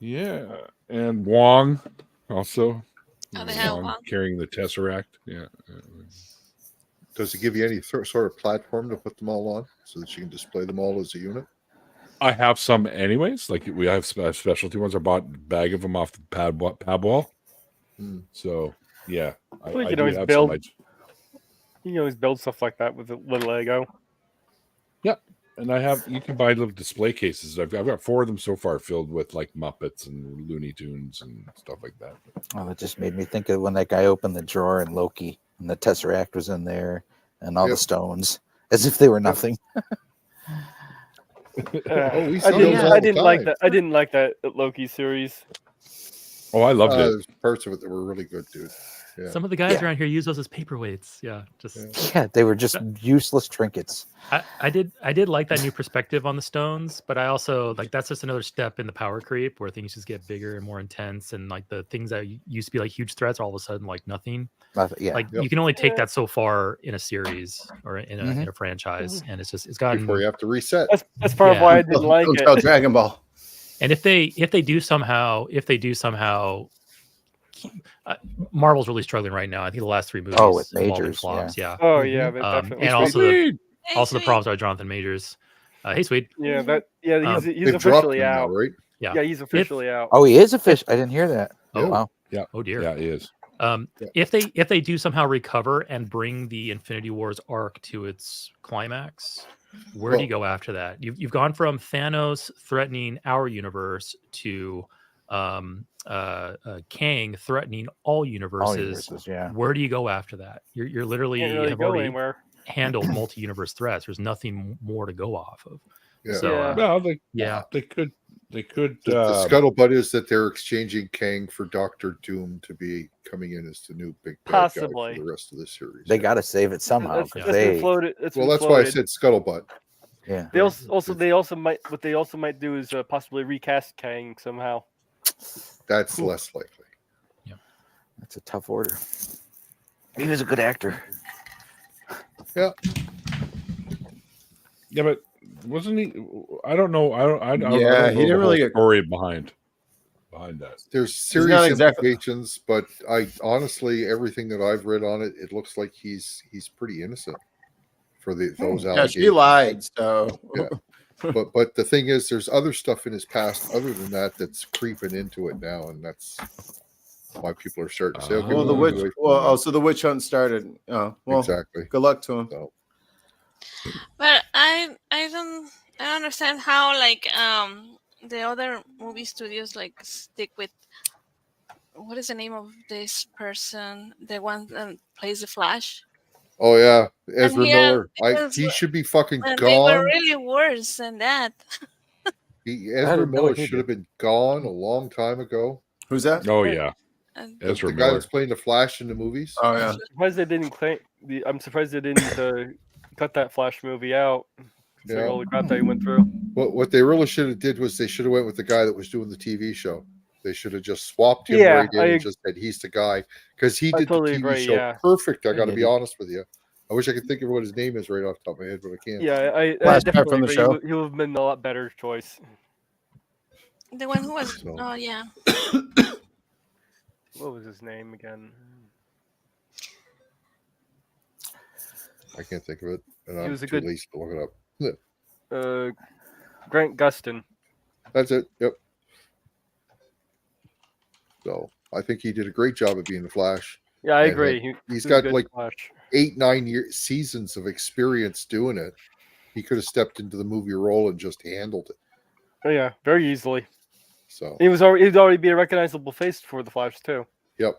Yeah, and Wong also. Oh, they have Wong carrying the Tesseract. Yeah. Does it give you any sort of platform to put them all on so that you can display them all as a unit? I have some anyways. Like we have specialty ones. I bought a bag of them off the pad wall. So yeah, I can always build. You can always build stuff like that with a little Lego. Yep, and you can buy little display cases. I've got 4 of them so far, filled with like Muppets and Looney Tunes and stuff like that. Oh, that just made me think of when that guy opened the drawer in Loki, and the Tesseract was in there, and all the stones, as if they were nothing. I didn't like that. I didn't like that Loki series. Oh, I loved it. There's parts of it that were really good, dude. Yeah. Some of the guys around here use those as paperweights. Yeah, they were just useless trinkets. I did like that new perspective on the stones, but I also like that's just another step in the power creep where things just get bigger and more intense, and like the things that used to be like huge threats are all of a sudden like nothing. You can only take that so far in a series or in a franchise, and it's gotten before you have to reset. That's part of why I didn't like it. Dragon Ball. And if they do somehow, Marvel's really struggling right now. I think the last 3 movies, with Majors, flops, yeah. Oh yeah, definitely. And also the problems are Jonathan Majors. Hey, Swede. Yeah, he's officially out, now, right? Yeah, he's officially out. Oh, he is official. I didn't hear that. Oh wow. Yeah. Oh dear. Yeah, he is. If they do somehow recover and bring the Infinity Wars arc to its climax, where do you go after that? You've gone from Thanos threatening our universe to Kang threatening all universes. Where do you go after that? You're literally have already handled multi-universe threats. There's nothing more to go off of. Yeah. So, they could. The scuttlebutt is that they're exchanging Kang for Doctor Doom to be coming in as the new big bad guy for the rest of the series. They got to save it somehow. That's why I said scuttlebutt. Yeah. They also might do is possibly recast Kang somehow. That's less likely. Yeah, that's a tough order. He was a good actor. Yeah. Yeah, but wasn't he? I don't know. I don't he didn't really get story behind that. There's serious implications, but I honestly, everything that I've read on it, it looks like he's pretty innocent for those allegations. Yeah, she lied. So yeah. But the thing is, there's other stuff in his past other than that that's creeping into it now, and that's why people are starting to say, "Okay, the witch." So the witch hunt started. Oh, well, exactly. Good luck to him. So. But I don't understand how the other movie studios stick with what is the name of this person, the one that plays the Flash. Oh yeah, Ezra Miller. He should be fucking gone. They were really worse than that. Ezra Miller should have been gone a long time ago. Who's that? Oh yeah, Ezra Miller. Guy that's playing the Flash in the movies. Oh yeah. I'm surprised they didn't cut that Flash movie out. Yeah. All the crap that he went through. What they really should have did was they should have went with the guy that was doing the TV show. They should have just swapped him right in and just said he's the guy because he did the TV show perfect. I got to be honest with you. I wish I could think of what his name is right off the top of my head, but I can't. Yeah, I definitely from the show. He would have been a lot better choice. The one who was. Oh yeah. What was his name again? I can't think of it, and he I'm was too lazy to look it up. Grant Gustin. That's it. Yep. So I think he did a great job of being the Flash. Yeah, I agree. He's got like Flash. 8-9 seasons of experience doing it. He could have stepped into the movie role and just handled it. Oh yeah, very easily. So he'd already be a recognizable face for the Flash too. Yep.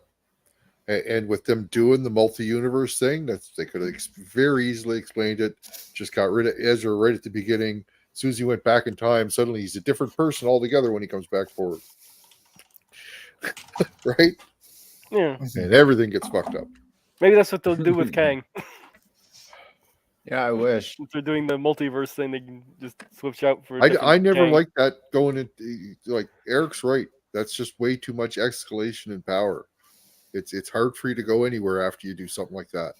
And with them doing the multi-universe thing, they could have very easily explained it. Just got rid of Ezra right at the beginning. As soon as he went back in time, suddenly he's a different person altogether when he comes back forward. Right? Yeah. And everything gets fucked up. Maybe that's what they'll do with Kang. Yeah, I wish. If they're doing the multiverse thing, they can just switch out for. I never liked that going into, like, Eric's right. That's just way too much escalation in power. It's hard for you to go anywhere after you do something like that.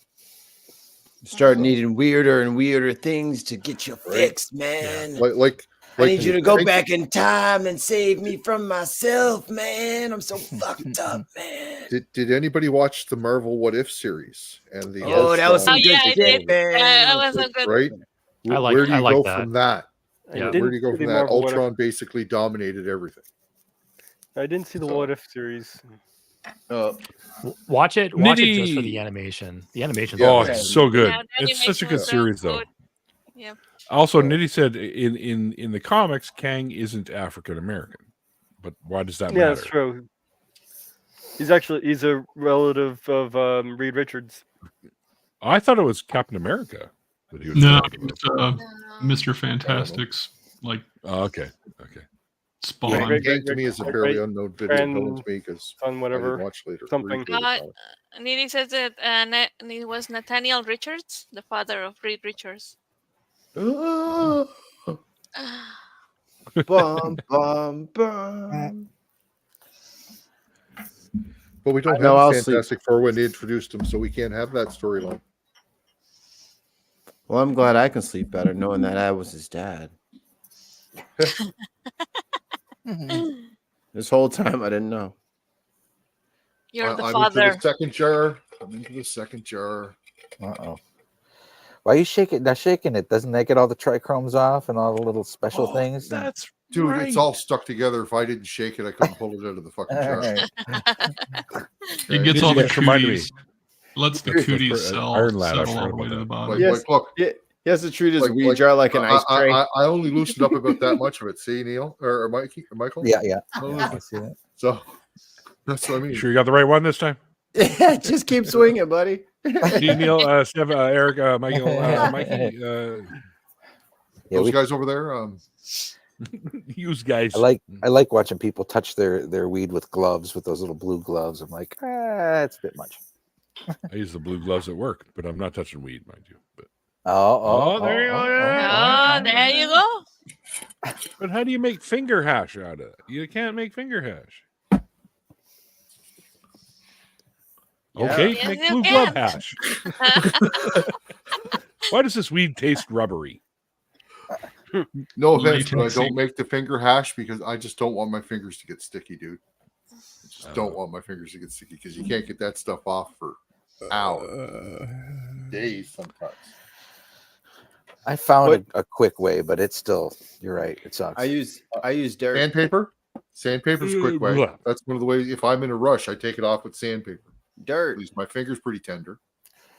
Start needing weirder and weirder things to get you fixed, man. Yeah. I need you to go back in time and save me from myself, man. I'm so fucked up, man. Did anybody watch the Marvel What If series? And the that was some good shit, man. That was a good. Right? Where do you go from that? Yeah. Where do you go from that? Marvel Ultron basically dominated everything. I didn't see the What If series. Watch it just for Nitty. the animation. The animation. It's so good. Yeah, the It's such a animation good was so series, though. good. Yeah. Also, Nitty said in the comics, Kang isn't African American, but why does that matter? Yeah, that's true. He's a relative of Reed Richards. I thought it was Captain America that he was. No, talking it's about. Mr. Fantastic's like. Okay. Spawn. Yeah, Kang to me is a fairly unknown video. No one's me because on whatever. I didn't watch later. Something. Nidhi says that it was Nathaniel Richards, the father of Reed Richards. Bum, bum, bum. But we don't have Fantastic Four when they introduced him, so we can't have that storyline. Well, I'm glad I can sleep better knowing that I was his dad. This whole time I didn't know. You're the I'm father. into the second jar. I'm into the second jar. Uh-oh. Why are you shaking? Not shaking it. Doesn't that get all the trichromes off and all the little special things? That's Dude, right. it's all stuck together. If I didn't shake it, I couldn't pull it out of the fucking jar. It gets all the reminded me. cooties. Lets the cooties settle all the way to the bottom. Look. He has to treat his weed jar like an ice tray. I only loosened up about that much of it. See, Neil or Mikey, Michael? Yeah. I see that. So that's what I mean. Sure, you got the right one this time. Yeah, just keep swinging, buddy. Neil, Steph, Eric, Michael, Mikey. Those guys over there. Use guys. I like watching people touch their weed with gloves, with those little blue gloves. I'm like, it's a bit much. I use the blue gloves at work, but I'm not touching weed, mind you. But there you go. There you go. But how do you make finger hash out of it? You can't make finger hash. Okay, Yes, make you blue can. glove hash. Why does this weed taste rubbery? No offense, but I don't make the finger hash because I just don't want my fingers to get sticky, dude. I just don't want my fingers to get sticky because you can't get that stuff off for hours, days sometimes. I found a quick way, but it's still, you're right, it sucks. I use dirt. Sandpaper? Sandpaper's a quick way. That's one of the ways. If I'm in a rush, I take it off with sandpaper. Dirt. At least my finger's pretty tender.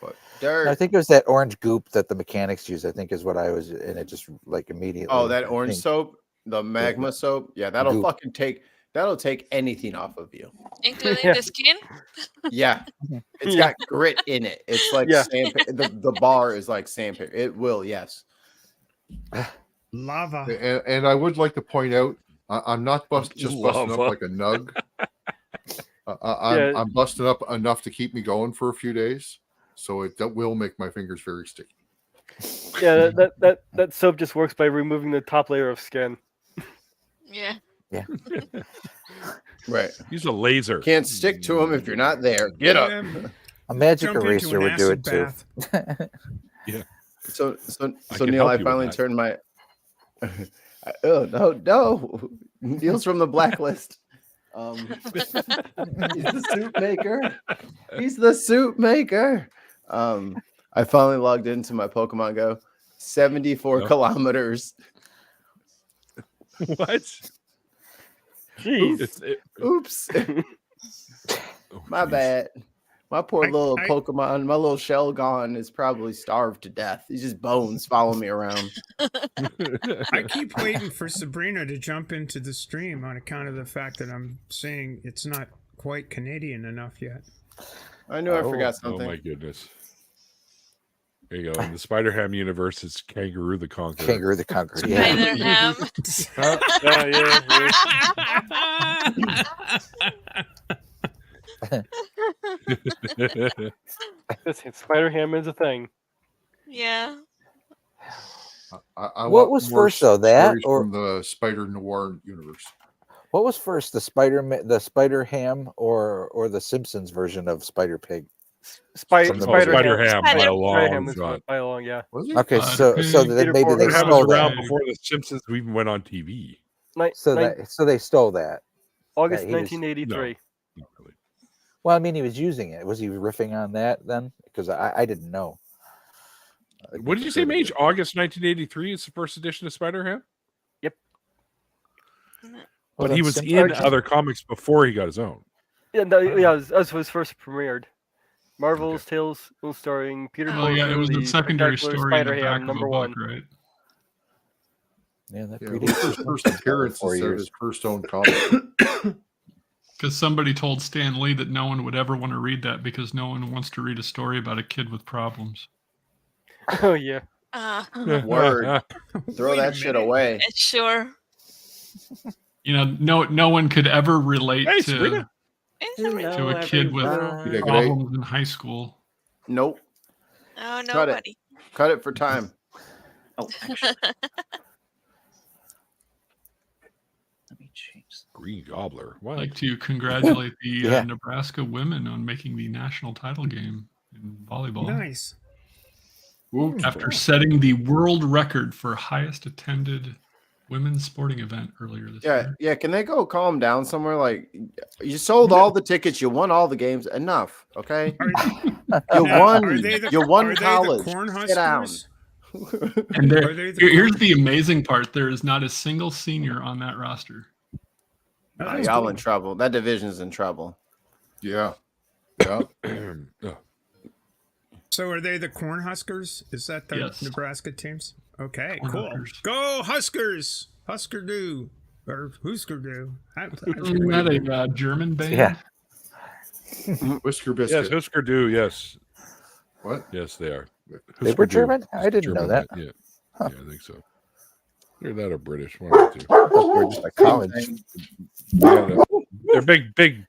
But dirt. I think it was that orange goop that the mechanics use. I think is what I was, and it just like immediately. Oh, that orange soap, the magma soap. Yeah, that'll fucking take anything off of you, including the skin. Yeah, it's got grit in it. It's like sandpaper. The bar is like sandpaper. It will, yes. Lava. And I would like to point out, I'm not busting up like a nug. I'm busting up enough to keep me going for a few days, so that will make my fingers very sticky. Yeah, that soap just works by removing the top layer of skin. Yeah. Right. Use a laser. Can't stick to them if you're not there. Get up. A magic eraser would do it too. Yeah. So Neil, I finally turned my. Oh no! Neil's from the blacklist. He's the soup maker. He's the soup maker. I finally logged into my Pokemon Go. 74 kilometers. What? Jeez. Oops. My bad. My poor little Pokemon, my little Shelgon is probably starved to death. He's just bones following me around. I keep waiting for Sabrina to jump into the stream on account of the fact that I'm saying it's not quite Canadian enough yet. I knew I forgot something. Oh my goodness. There you go. In the Spiderham universe, it's Kangaroo the Conqueror. Kangaroo the Conqueror. Yeah. Spiderham is a thing. Yeah. I what was more first though, that stories or from the Spider Noir universe? What was first, the Spiderham, or the Simpsons version of Spider Pig? Spiderham by a long shot. By a long, yeah. Okay, so then maybe they stole around that before the Simpsons even went on TV. So they stole that. August That he was- 1983. Not really. Well, I mean, he was using it. Was he riffing on that then? Because I didn't know. What did you say, Mage? August 1983 is the first edition of Spider-Ham? Yep. But he was in other comics before he got his own. Yeah, that was first premiered. Marvel's Tales starring Peter Oh yeah, it was the secondary story in the back of a book, right? Yeah, that his first appearance instead of his first own comic. Because somebody told Stan Lee that no one would ever want to read that because no one wants to read a story about a kid with problems. Oh yeah. Word. Throw that shit away. Sure. You know, no one could ever relate Hey, to a kid with problems in high school. Nope. Oh, nobody. Cut it for time. Oh. Let me change. Green Gobler. I'd like to congratulate the Nebraska women on making the national title game in volleyball. Nice. After setting the world record for highest attended women's sporting event earlier this year. Yeah. Can they go calm down somewhere? Like, you sold all the tickets, you won all the games. Enough, okay? You won college. Sit down. And here's the amazing part: there is not a single senior on that roster. Y'all in trouble. That division's in trouble. Yeah. So are they the Cornhuskers? Is that the Nebraska teams? Okay, cool. Go Huskers! Husker Do or Husker Do. Isn't that a German band? Yeah. Whisker Biscuit. Yes, Husker Du. Yes. What? Yes, they are. They were German? I didn't know that. Yeah. Yeah, I think so. Either that or British. One of the two. We're just a college. Their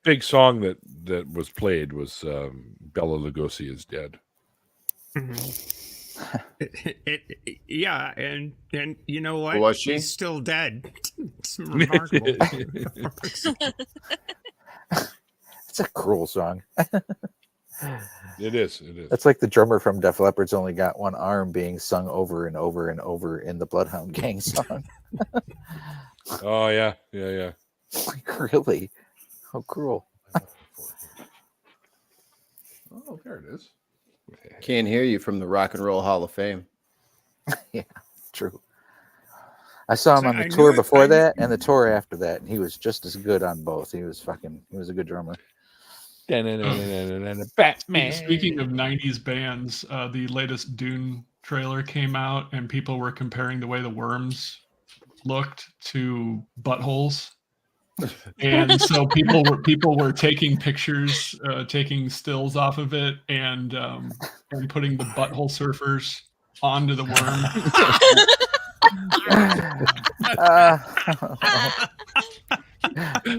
big song that was played was Bela Lugosi is Dead. Yeah, and you know what? Was she? She's still dead. It's remarkable. It's a cruel song. It is. It's like the drummer from Def Leppard's only got one arm being sung over and over and over in the Bloodhound Gang song. Oh yeah. Like, really? How cruel. Oh, there it is. Can't hear you from the Rock and Roll Hall of Fame. Yeah, true. I saw him on the tour before that and the tour after that, and he was just as good on both. He was a good drummer. Batman. Speaking of 90s bands, the latest Dune trailer came out and people were comparing the way the worms looked to buttholes. And so people were taking pictures, taking stills off of it and putting the butthole surfers onto the worm.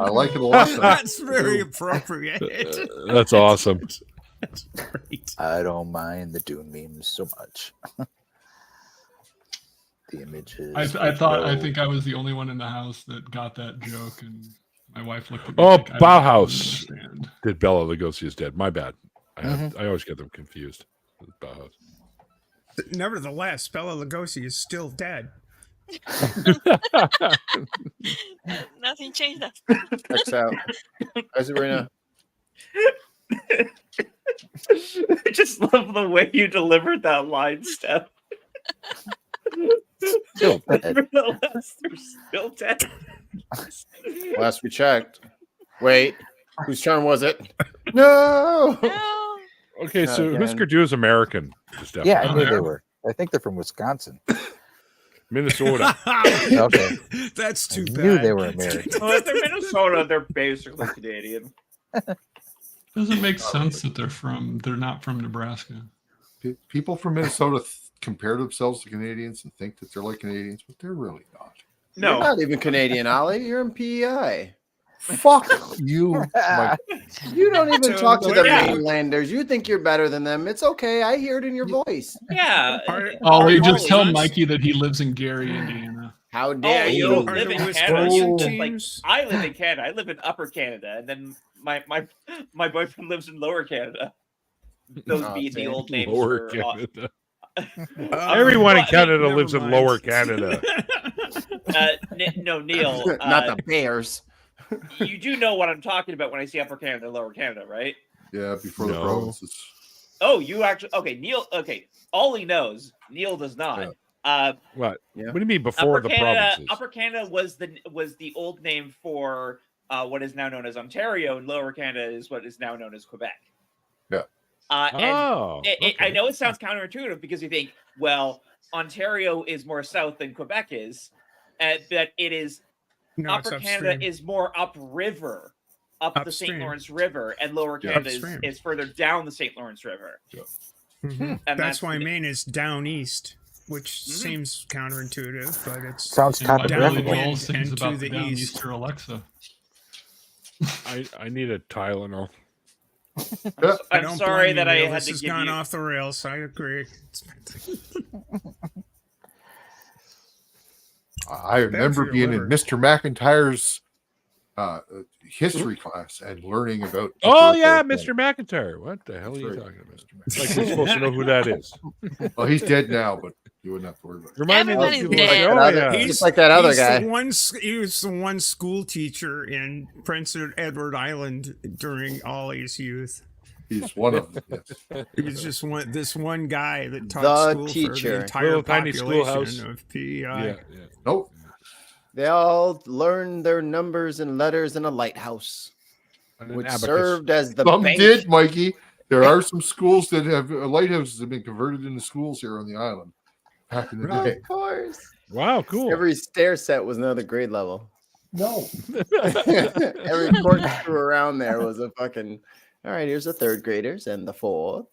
I like it a lot. That's very appropriate. That's awesome. That's great. I don't mind the Dune memes so much. The images. I think I was the only one in the house that got that joke, and my wife looked at me. Oh, like, Bauhaus did Bela Lugosi is Dead. My bad. I always get them confused. Bauhaus. Nevertheless, Bela Lugosi is still dead. Nothing changed that. Checks out. How's it right now? I just love the way you delivered that line, Steph. Still dead. Nevertheless, they're still dead. Last we checked. Wait, whose turn was it? No. Okay, so Husker Du is American. Yeah, I knew they were. I think they're from Wisconsin. Minnesota. Okay. That's too bad. I knew they were American. Well, if they're Minnesota, they're basically Canadian. Doesn't make sense that they're not from Nebraska. People from Minnesota compare themselves to Canadians and think that they're like Canadians, but they're really not. No, you're not even Canadian, Ollie. You're in PEI. Fuck you. You don't even talk to the mainlanders. You think you're better than them. It's okay. I hear it in your voice. Yeah. Ollie, just tell Mikey that he lives in Gary, Indiana. How dare you you? don't live in Canada. You live, like, I live in Canada. I live in Upper Canada, and then my boyfriend lives in Lower Canada. Those being the old names Lower for Canada. well, Everyone in I mean, Canada never lives in mind. Lower Canada. No, Neil. Not the Bears. You do know what I'm talking about when I say Upper Canada and Lower Canada, right? Yeah, before the provinces. Oh, you actually okay, Neil. Okay, Ollie knows. Neil does not. What? What do you mean before the provinces? Upper Canada was the old name for what is now known as Ontario, and Lower Canada is what is now known as Quebec. Yeah. I know it sounds counterintuitive because you think, well, Ontario is more south than Quebec is, but it is. No, Upper Canada is more upriver, up the St. Lawrence River, and Lower Canada is further down the St. Lawrence River. And And that's why Maine is down east, which Mm-hmm. seems counterintuitive, but it's Sounds downwind Joel sings and to about the down east. Easter Alexa. I need a Tylenol. I'm sorry that I had this to has give gone you. off the rails. I agree. I remember your being liver. in Mr. McIntyre's history class and learning about. Oh yeah, Mr. McIntyre. What the hell are you talking about, Mr. McIntyre? Like we're supposed to know who that is. Well, he's dead now, but you wouldn't have to worry about it. Remind me of Everybody's people like, dead. oh yeah, He's like that other he's guy. He was the one school teacher in Prince Edward Island during Ollie's youth. He's one of them. Yes. He was just this one guy that taught The school for teacher. the entire Little tiny schoolhouse. population of PEI. yeah. Nope. They all learned their numbers and letters in a lighthouse, And an which abacus. served as the Some bank. did, Mikey. There are some schools that have lighthouses have been converted into schools here on the island back in the day. Of course. Wow, cool. Every stair set was another grade level. No. Every corkscrew around there was a fucking. All right, here's the third graders and the fourth.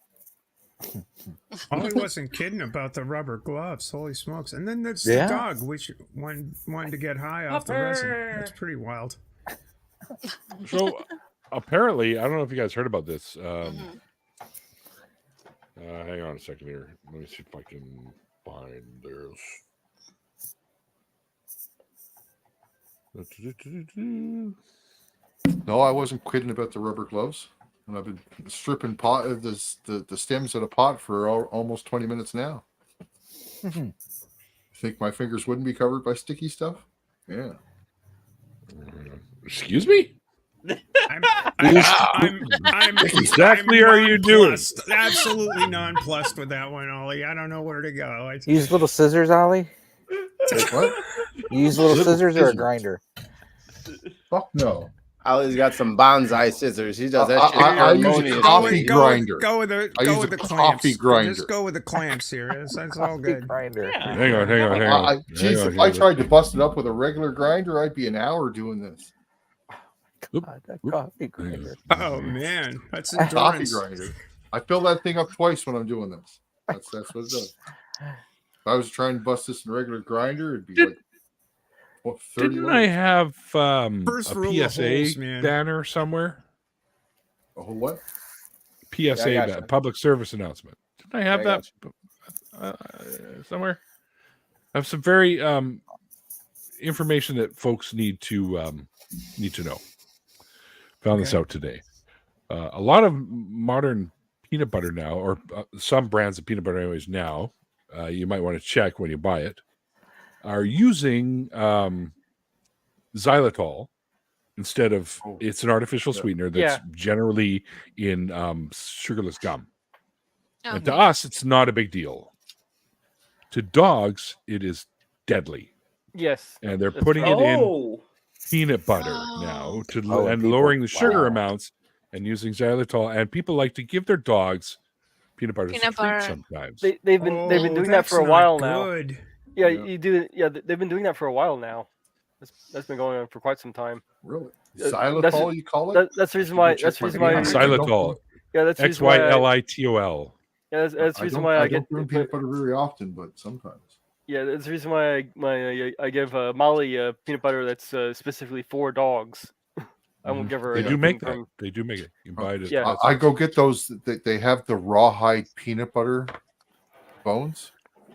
Ollie wasn't kidding about the rubber gloves. Holy smokes! And then there's Yeah. the dog, which wanted to get high off the resin. That's pretty wild. So apparently, I don't know if you guys heard about this. Hang on a second here. Let me see if I can find this. No, I wasn't kidding about the rubber gloves. And I've been stripping the stems out of pot for almost 20 minutes now. Think my fingers wouldn't be covered by sticky stuff? Yeah. Excuse me? I'm Exactly are you doing? nonplussed. Absolutely nonplussed with that one, Ollie. I don't know where to go. You use little scissors, Ollie? Like what? You use little scissors or a grinder? Fuck no. Ollie's got some bonsai scissors. He does that shit. I use a harmonious. coffee grinder. Go with the I use a clamps. coffee grinder. Just go with the clamps here. That's all good. Grinder. Hang on. Jeez, if I tried to bust it up with a regular grinder, I'd be an hour doing this. God, that coffee grinder. Oh man, that's Coffee endurance. grinder. I fill that thing up twice when I'm doing this. That's what it does. If I was trying to bust this in a regular grinder, it'd be like what, 30 Didn't loads? I have First a rule of PSA holes, man. banner somewhere? A whole what? PSA, Yeah, I gotcha. public service announcement. Didn't I have Yeah, I that somewhere? I have some very information that folks need to know. Found this out today. A lot of modern peanut butter now, or some brands of peanut butter anyways now, you might want to check when you buy it, are using xylitol instead of, it's an artificial sweetener that's generally in sugarless gum. And to us, it's not a big deal. To dogs, it is deadly. Yes. And they're putting it in peanut butter now and lowering the sugar amounts and using xylitol. And people like to give their dogs peanut butter sometimes. They've been doing that for a while now. Good. Yeah, you do. Yeah, they've been doing that for a while now. That's been going on for quite some time. Really? Xylitol, you call it? That's the reason why. That's the reason why. Xylitol. Yeah, that's the reason why. XYLITOL. Yeah, that's the reason why I get peanut butter very often, but sometimes. Yeah, that's the reason why I give Molly peanut butter that's specifically for dogs. I won't give her. They do make that. They do make it. You can buy it. Yeah. I go get those. They have the rawhide peanut butter bones.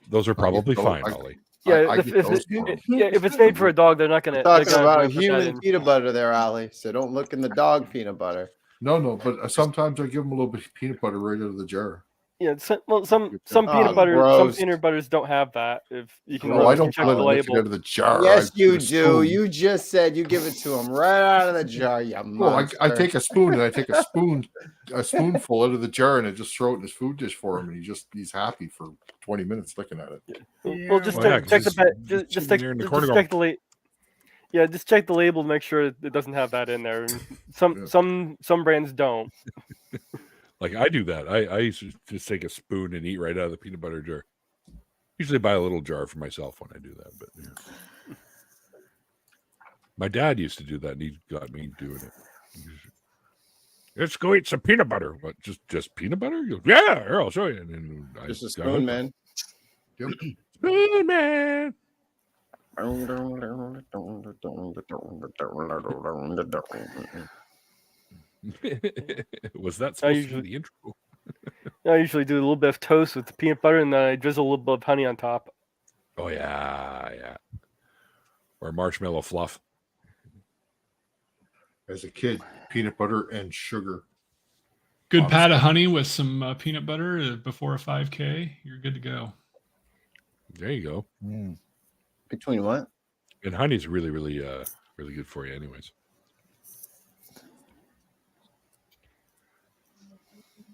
Those are probably fine, Ollie. Yeah, if it's made for a dog, they're not gonna. Talking about human peanut butter there, Ali. So don't look in the dog peanut butter. No, but sometimes I give them a little bit of peanut butter right out of the jar. Yeah, some peanut butter, some peanut butters don't have that. If you can, I don't check let the it label. out of the jar. Yes, you do. You just said you give it to him right out of the jar. You monster. I take a spoon and I take a spoonful out of the jar and I just throw it in his food dish for him, and he's happy for 20 minutes looking at it. Well, just check the label. Yeah, just check the label to make sure it doesn't have that in there. Some brands don't. Like I do that. I used to just take a spoon and eat right out of the peanut butter jar. Usually buy a little jar for myself when I do that. But yeah. My dad used to do that, and he got me doing it. Let's go eat some peanut butter. What? Just peanut butter? Goes, yeah, here, I'll show you. And then just a spoon, man. Yep. Spoon, man. Was that supposed to be the intro? I usually do a little bit of toast with the peanut butter, and then I drizzle a little bit of honey on top. Oh yeah. Or marshmallow fluff. As a kid, peanut butter and sugar. Good pat of honey with some peanut butter before a 5K. You're good to go. There you go. Between what? And honey's really, really, really good for you, anyways.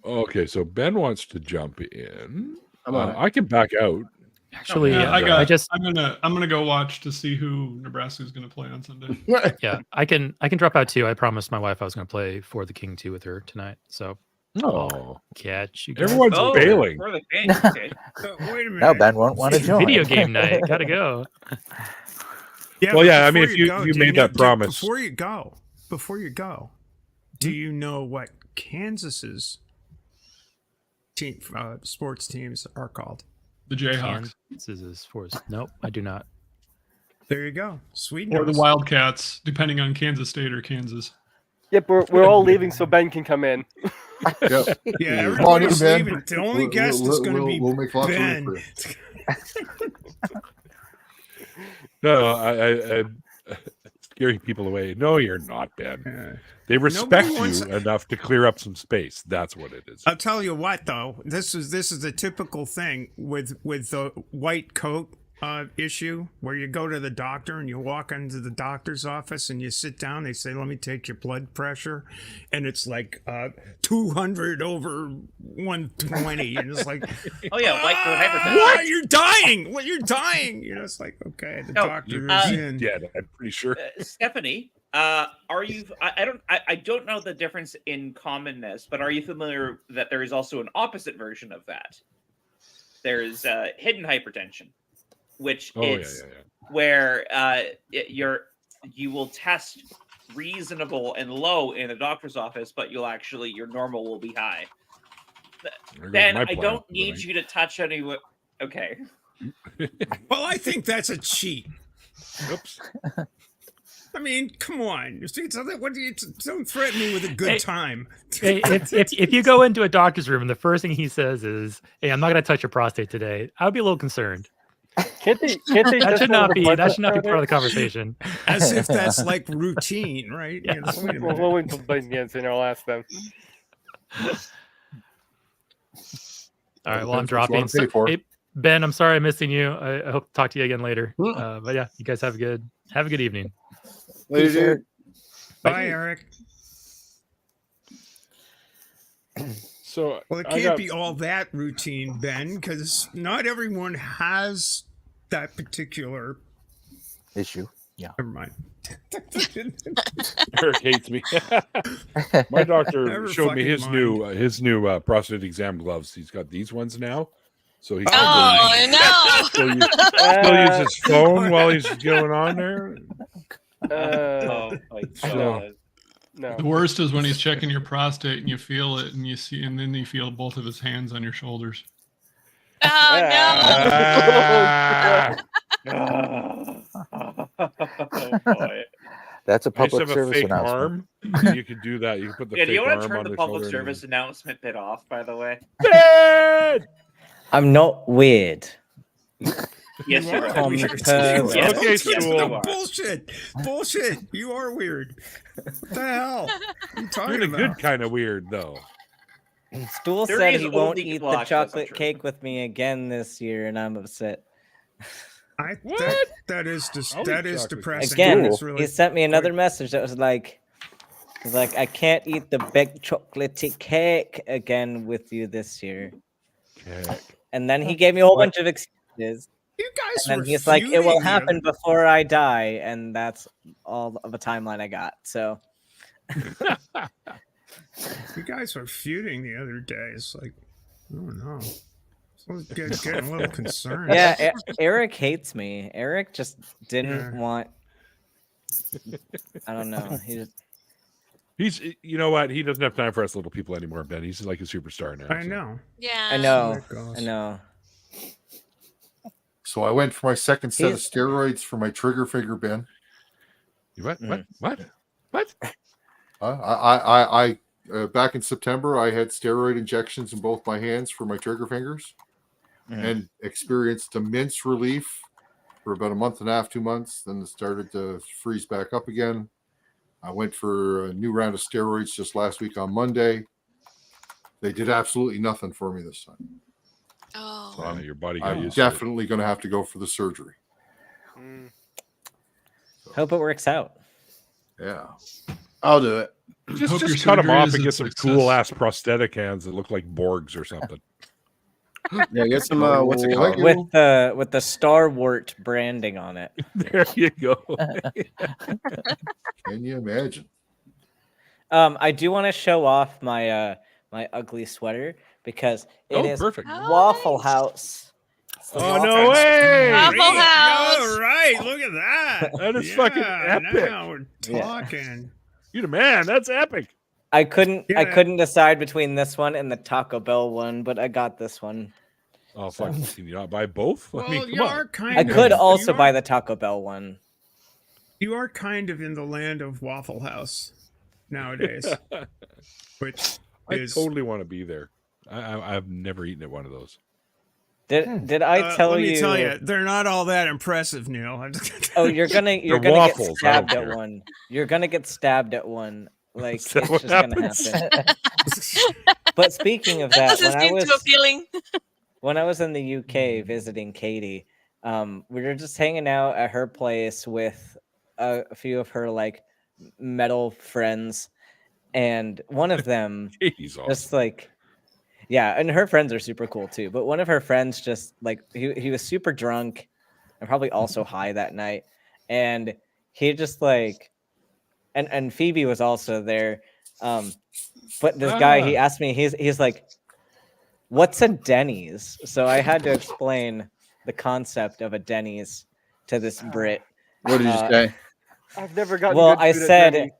Okay, so Ben wants to jump in. I can back out. Actually, I'm gonna go watch to see who Nebraska's gonna play on Sunday. Yeah, I can drop out too. I promised my wife I was gonna play For the King 2 with her tonight. So I'll catch you guys. Everyone's bailing. For the King. Okay. Wait a minute. No, Ben won't want to join. Video game night. Gotta go. Yeah, well, yeah. I mean, if go, you made that promise before you go, do you know what Kansas's team sports teams are called? The Jayhawks. Kansas's force. Nope, I do not. There you go. Sweden or the Wildcats, depending on Kansas State or Kansas. Yep, we're all leaving so Ben can come in. Yep. Yeah, everybody's leaving. The only guest is going to be make lots Ben. of room for you. No, I scaring people away. No, you're not, Ben. They respect you enough to clear up some space. That's what it is. I'll tell you what, though. This is a typical thing with the white coat issue, where you go to the doctor and you walk into the doctor's office and you sit down. They say, "Let me take your blood pressure," and it's like 200 over 120, and it's like, oh yeah, white coat hypertension. What? You're dying. What? You're dying. You know, it's like, okay, the doctor is in. Yeah, I'm pretty sure. Stephanie, are you? I don't know the difference in commonness, but are you familiar that there is also an opposite version of that? There's hidden hypertension, which is where you will test reasonable and low in a doctor's office, but your normal will be high. Then I don't need you to touch any. Okay. Well, I think that's a cheat. Oops. I mean, come on! Don't threaten me with a good time. Hey, if you go into a doctor's room and the first thing he says is, "Hey, I'm not going to touch your prostate today," I would be a little concerned. Can't they that should not be part of the conversation. As if that's like routine, right? Yeah. We'll wait until Ben gets in. I'll ask them. All right. Well, I'm dropping. Hey, Ben, I'm sorry I'm missing you. I hope to talk to you again later. But yeah, you guys have a good evening. Later. Bye, Eric. So well, it can't be all that routine, Ben, because not everyone has that particular issue. Yeah. Never mind. Eric hates me. My doctor showed me his new prostate exam gloves. He's got these ones now, so he still use his phone while he's going on there. Oh my God. No. The worst is when he's checking your prostate and you feel it and you see, and then you feel both of his hands on your shoulders. Oh Oh boy. That's a public have service a fake announcement. arm. You could do that. You can put the Yeah, do you fake want to arm turn on the the public shoulder service announcement bit off, by the way? I'm not weird. Yes, You you are are. weird. Yes, Okay, yes, you Stool. are. Bullshit. You are weird. What the hell? What are you talking You're the about? good kind of weird, though. Stool There said is he won't only- eat well, the actually, that's not chocolate true. cake with me again this year, and I'm upset. That is chocolate depressing. Again, That is really he sent me another message that was like, I can't eat the big chocolatey cake again with you this year. And then he gave me a whole bunch of excuses. You guys and then were he's like, it will feuding the happen other- before I die, and that's all of a timeline I got. So You guys were feuding the other day. It's like, oh no. I was getting a little concerned. yeah, Eric hates me. Eric just didn't want. I don't know. He's, you know what? He doesn't have time for us little people anymore, Ben. He's like a superstar now. I know. Yeah. I know. I know. So I went for my second set of steroids for my trigger finger, Ben. You what? What? I back in September, I had steroid injections in both my hands for my trigger fingers, and experienced immense relief for about a month and a half, 2 months. Then it started to freeze back up again. I went for a new round of steroids just last week on Monday. They did absolutely nothing for me this time. Oh. So your body got I'm used to it. definitely going to have to go for the surgery. Hope it works out. Yeah. I'll do it. Just cut them off and get some cool ass prosthetic hands that look like Borgs or something. Yeah, get some what's it called? with the Star Wart branding on it. There you go. Can you imagine? I do want to show off my my ugly sweater because it is perfect. Waffle House. It's the Oh, Waffle no way! Waffle House. All right, look at that. That is fucking epic. Now we're talking. You the man. That's epic. I couldn't decide between this one and the Taco Bell one, but I got this one. Oh fuck! Can you not buy both? Well, I mean, you come are on. kind I of, could also you buy are- the Taco Bell one. You are kind of in the land of Waffle House nowadays, which I is totally want to be there. I've never eaten at one of those. Did I tell let you? me tell you, they're not all that impressive, Neil. Oh, you're gonna They're get waffles, I don't stabbed at care. one. You're gonna get stabbed at one. Like it's that just what gonna happens? happen. But speaking of that, Doesn't seem too appealing. when I was in the UK visiting Katie, we were just hanging out at her place with a few of her like metal friends, and one of them Katie's awesome. just like, yeah, and her friends are super cool too. But one of her friends just like he was super drunk and probably also high that night, and he just like, and Phoebe was also there. But this guy, he asked me, he's like, what's a Denny's? So I had to explain the concept of a Denny's to this Brit. What did you say? I've never gotten. Well, good I food at said Denny's.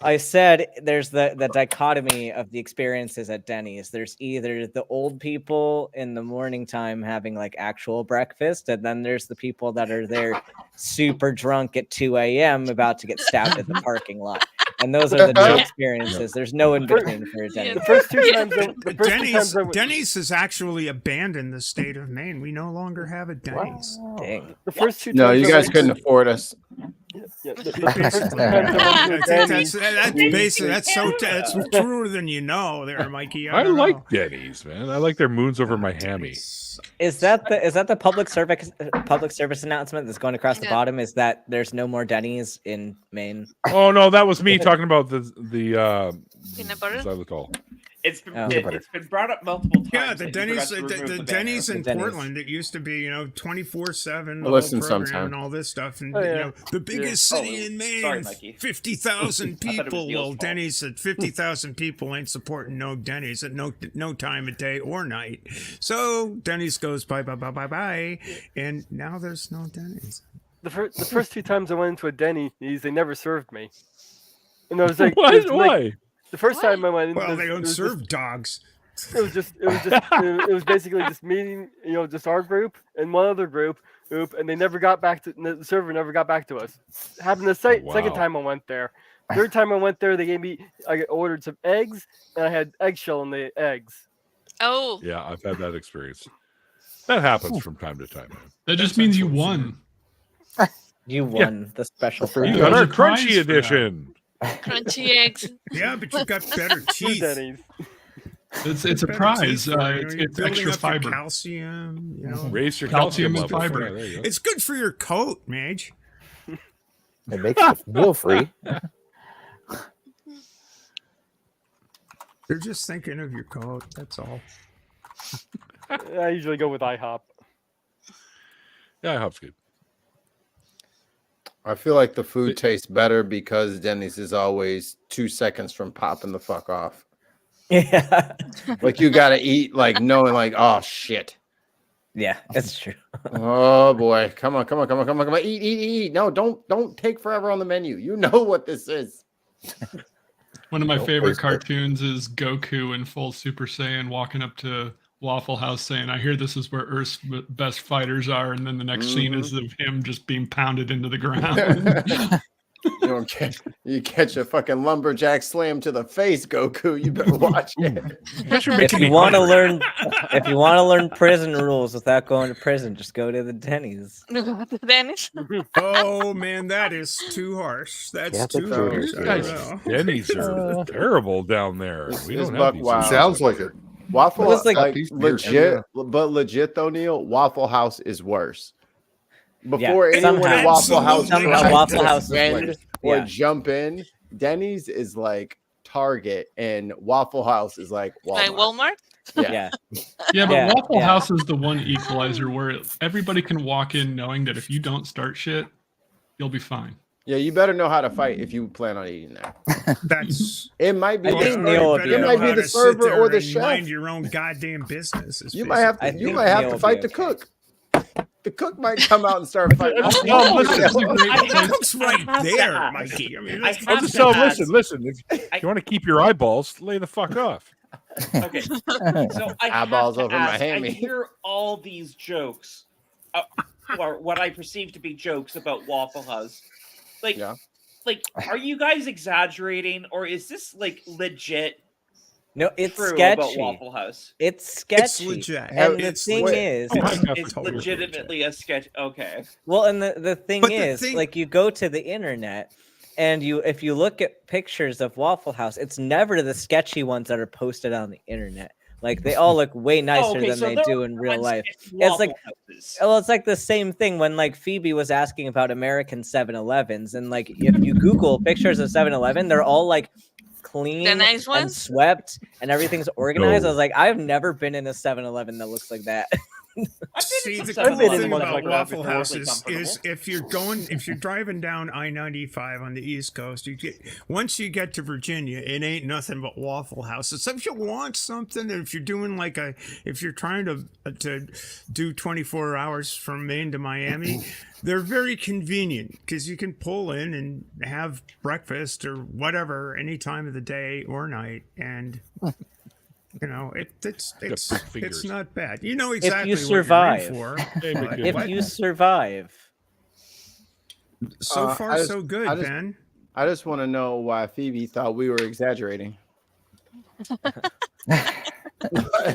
I said there's the dichotomy of the experiences at Denny's. There's either the old people in the morning time having like actual breakfast, and then there's the people that are there super drunk at 2 a.m. about to get stabbed at the parking lot. And those are the two experiences. There's no in between for a Denny's. The first two times, the first two times I went- Denny's has actually abandoned the state of Maine. We no longer have a Denny's. Dang. the first two. No, times you I guys went couldn't to- afford us. Yeah, the first two times I went to a Denny's, That's basically that's truer than you know, there, Mikey. I don't like know. Denny's, man. I like their moons over my hammy. Is that the public service announcement that's going across the Yeah. bottom? Is that there's no more Denny's in Maine? Oh no, that was me talking about the Peanut butter? what's that called? It's been Oh. it's been brought up multiple times. Yeah, the that you Denny's, forgot to remove the the Denny's banner. in The Denny's. Portland. It used to be, 24/7. I'll listen program sometime. and all this stuff, and Oh, yeah. the biggest Oh, city in Maine, sorry, Mikey. 50,000 I thought it was people. Neil's Well, fault. Denny's at 50,000 people ain't supporting no Denny's at no time of day or night. So Denny's goes bye, and now there's no Denny's. the first two times I went into a Denny's, they never served me. And I was like, Why? it was like- Why? the first time I went in, Well, they it don't was serve dogs. It was basically just meeting, just our group and one other group, and they never got back to the server. Never got back to us. Happened the second wow. time I went there. Third time I went there, they gave me. I ordered some eggs, and I had eggshell in the eggs. Oh. Yeah, I've had that experience. That happens from time to time. That just means you won. You won the special You prize. got our There's a prize crunchy for edition. Crunchy eggs. Yeah, but you got better teeth. It's a Better prize. teeth for it. It's You're building extra up your fiber. calcium. You know, Raise your Calcium calcium and level. fiber. Yeah, there you go. it's good for your coat, Mage. It makes it meal free. They're just thinking of your coat. That's all. I usually go with IHOP. Yeah, IHOP's good. I feel like the food tastes better because Denny's is always 2 seconds from popping the fuck off. Yeah. Like you gotta eat like knowing like, oh shit. Yeah, it's true. Oh boy. Come on. Eat. No, don't take forever on the menu. You know what this is. One of my Nope, favorite waste it. cartoons is Goku in full Super Saiyan walking up to Waffle House saying, "I hear this is where Earth's best fighters are," and then the next scene is of him just being pounded into the ground. You catch a fucking lumberjack slam to the face, Goku. You better watch it. If you want to learn prison rules without going to prison, just go to the Denny's. Dennis. Oh man, that is too harsh. That's Yeah, too that's harsh. true. I don't know. Denny's are terrible down there. We It's don't have buck these. wild. Sounds like it. Waffle It was like- legit, but legit though, Neil. Waffle House is worse. Before Yeah, anyone at somehow. Waffle House Somehow tries Waffle to House is defend worse. or Yeah. jump in, Denny's is like Target, and Waffle House is like Walmart. Like Walmart? Yeah. Yeah, but Yeah, Waffle yeah. House is the one equalizer where everybody can walk in knowing that if you don't start shit, you'll be fine. Yeah, you better know how to fight if you plan on eating there. That's It might be I the think server, Neil would better be it able might to be know the how to sit server there or the and chef. mind your own goddamn business. is You might have I to. think You might have Neil to will fight be the okay. cook. The cook might come out and start fighting. No, listen, This is a great The place. cook's right have to there, ask. Mikey. I mean, I that's have Just to so ask- listen. If you want to keep your eyeballs, lay the fuck off. Okay, so I Eyeballs have to over ask, Miami. I hear all these jokes, or what I perceive to be jokes about Waffle House. Like, Yeah. Are you guys exaggerating, or is this like legit? No, it's true about sketchy. Waffle House. It's sketchy. legit. And the It's thing legit. is, It's legitimately a sketch. Okay. well, and the thing But the is, thing- like you go to the internet and if you look at pictures of Waffle House, it's never the sketchy ones that are posted on the internet. Like they all look way nicer than they do in real life. It's like, well, it's like the same thing when like Phoebe was asking about American 7-Elevens, and like if you Google pictures of 7-Eleven, they're all like clean The nice and ones? swept and everything's organized. No. I was like, I've never been in a 7-Eleven that looks like that. See, the I've cool been in thing ones about like that Waffle before, House really is if you're driving down I-95 on the East Coast, once you get to Virginia, it ain't nothing but Waffle House. So if you want something, and if you're doing if you're trying to do 24 hours from Maine to Miami, they're very convenient because you can pull in and have breakfast or whatever any time of the day or night, and you know it's not bad. You know exactly you what you're in survive. for. If you survive. So far, I just- so good, I just- Ben. I just want to know why Phoebe thought we were exaggerating.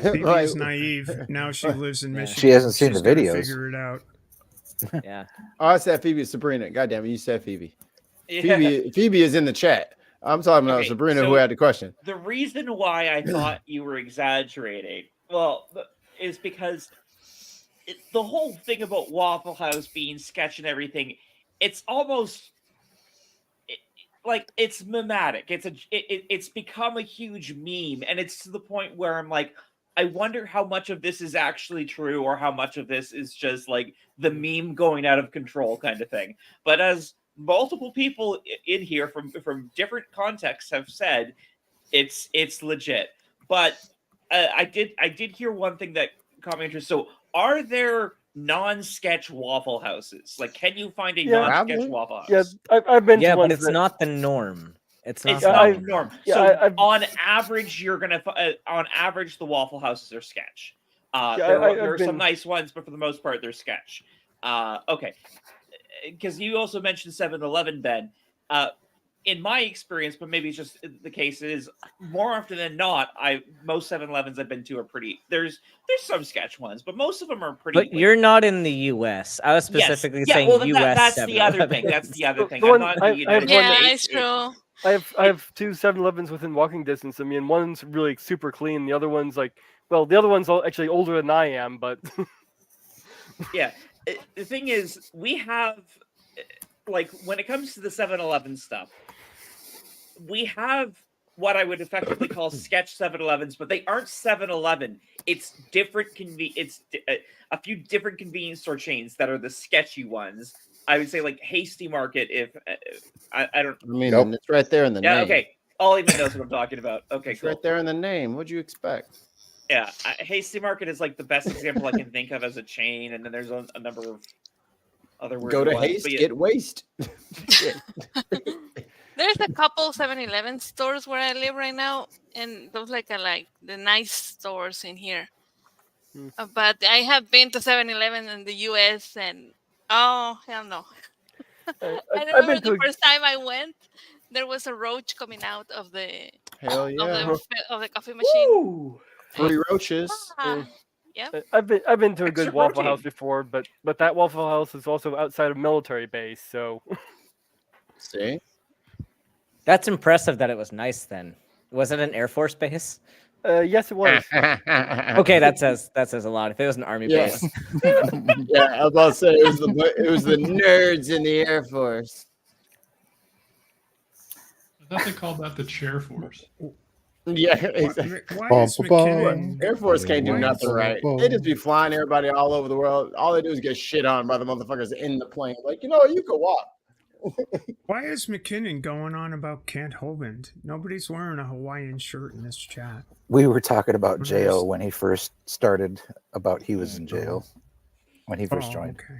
Phoebe's naive. Now she lives in Michigan. She hasn't seen She's the gotta videos. Figure it out. Yeah. Oh, I said Phoebe. Sabrina. God damn it, you said Phoebe. Yeah. Phoebe is in the chat. I'm talking about Okay, Sabrina, who so- had the question. The reason why I thought you were exaggerating, is because the whole thing about Waffle House being sketch and everything, it's almost like it's mimetic. It's become a huge meme, and it's to the point where I'm like, I wonder how much of this is actually true, or how much of this is just like the meme going out of control kind of thing. But as multiple people in here from different contexts have said, it's legit. But I did hear one thing that caught my interest. So, are there non-sketch Waffle Houses? Like, can you find a Yeah. non-sketch Waffle House? Yeah, I've been Yeah, to but ones it's that- not the norm. It's not It's the not norm. the norm. Yeah, So I've- on average, you're gonna on average the Waffle Houses are sketch. Yeah, There I've are some been- nice ones, but for the most part, they're sketch. Okay, because you also mentioned 7-Eleven, Ben. in my experience, but maybe it's just the case is more often than not, most 7-Elevens I've been to are pretty. There's some sketch ones, but most of them are pretty. But you're not in the U.S. I was specifically saying U.S. That's the other thing. That's the other thing. It's true. I have two 7-Elevens within walking distance. I mean, one's really super clean. The other one's the other one's actually older than I am, but yeah. The thing is, we have when it comes to the 7-Eleven stuff, we have what I would effectively call sketch 7-Elevens, but they aren't 7-Eleven. It's different. It's a few different convenience store chains that are the sketchy ones. I would say Hasty Market. If I don't. I mean, it's right there in the name. Yeah. Okay. Ollie knows what I'm talking about. Okay. It's right there in the name. What'd you expect? Yeah, Hasty Market is the best example I can think of as a chain, and then there's a number of other words. Go to Haste, get waste. There's a couple 7-Eleven stores where I live right now, and those are the nice stores in here. But I have been to 7-Eleven in the U.S. and oh hell no! I remember the first time I went, there was a roach coming out of the of the coffee machine. Woo! Free roaches. Yep. I've been to a good Waffle House before, but that Waffle House is also outside of military base, so. See. That's impressive that it was nice then. Was it an Air Force base? Yes, it was. Okay, that says a lot. If it was an Army base. Yeah, I was about to say it was the nerds in the Air Force. I thought they called that the chair force. Yeah, exactly. Air Force can't do nothing right. They just be flying everybody all over the world. All they do is get shit on by the motherfuckers in the plane. You could walk. Why is McKinnon going on about Kent Hovind? Nobody's wearing a Hawaiian shirt in this chat. We were talking about jail when he first started. He was in jail when he first joined. Okay.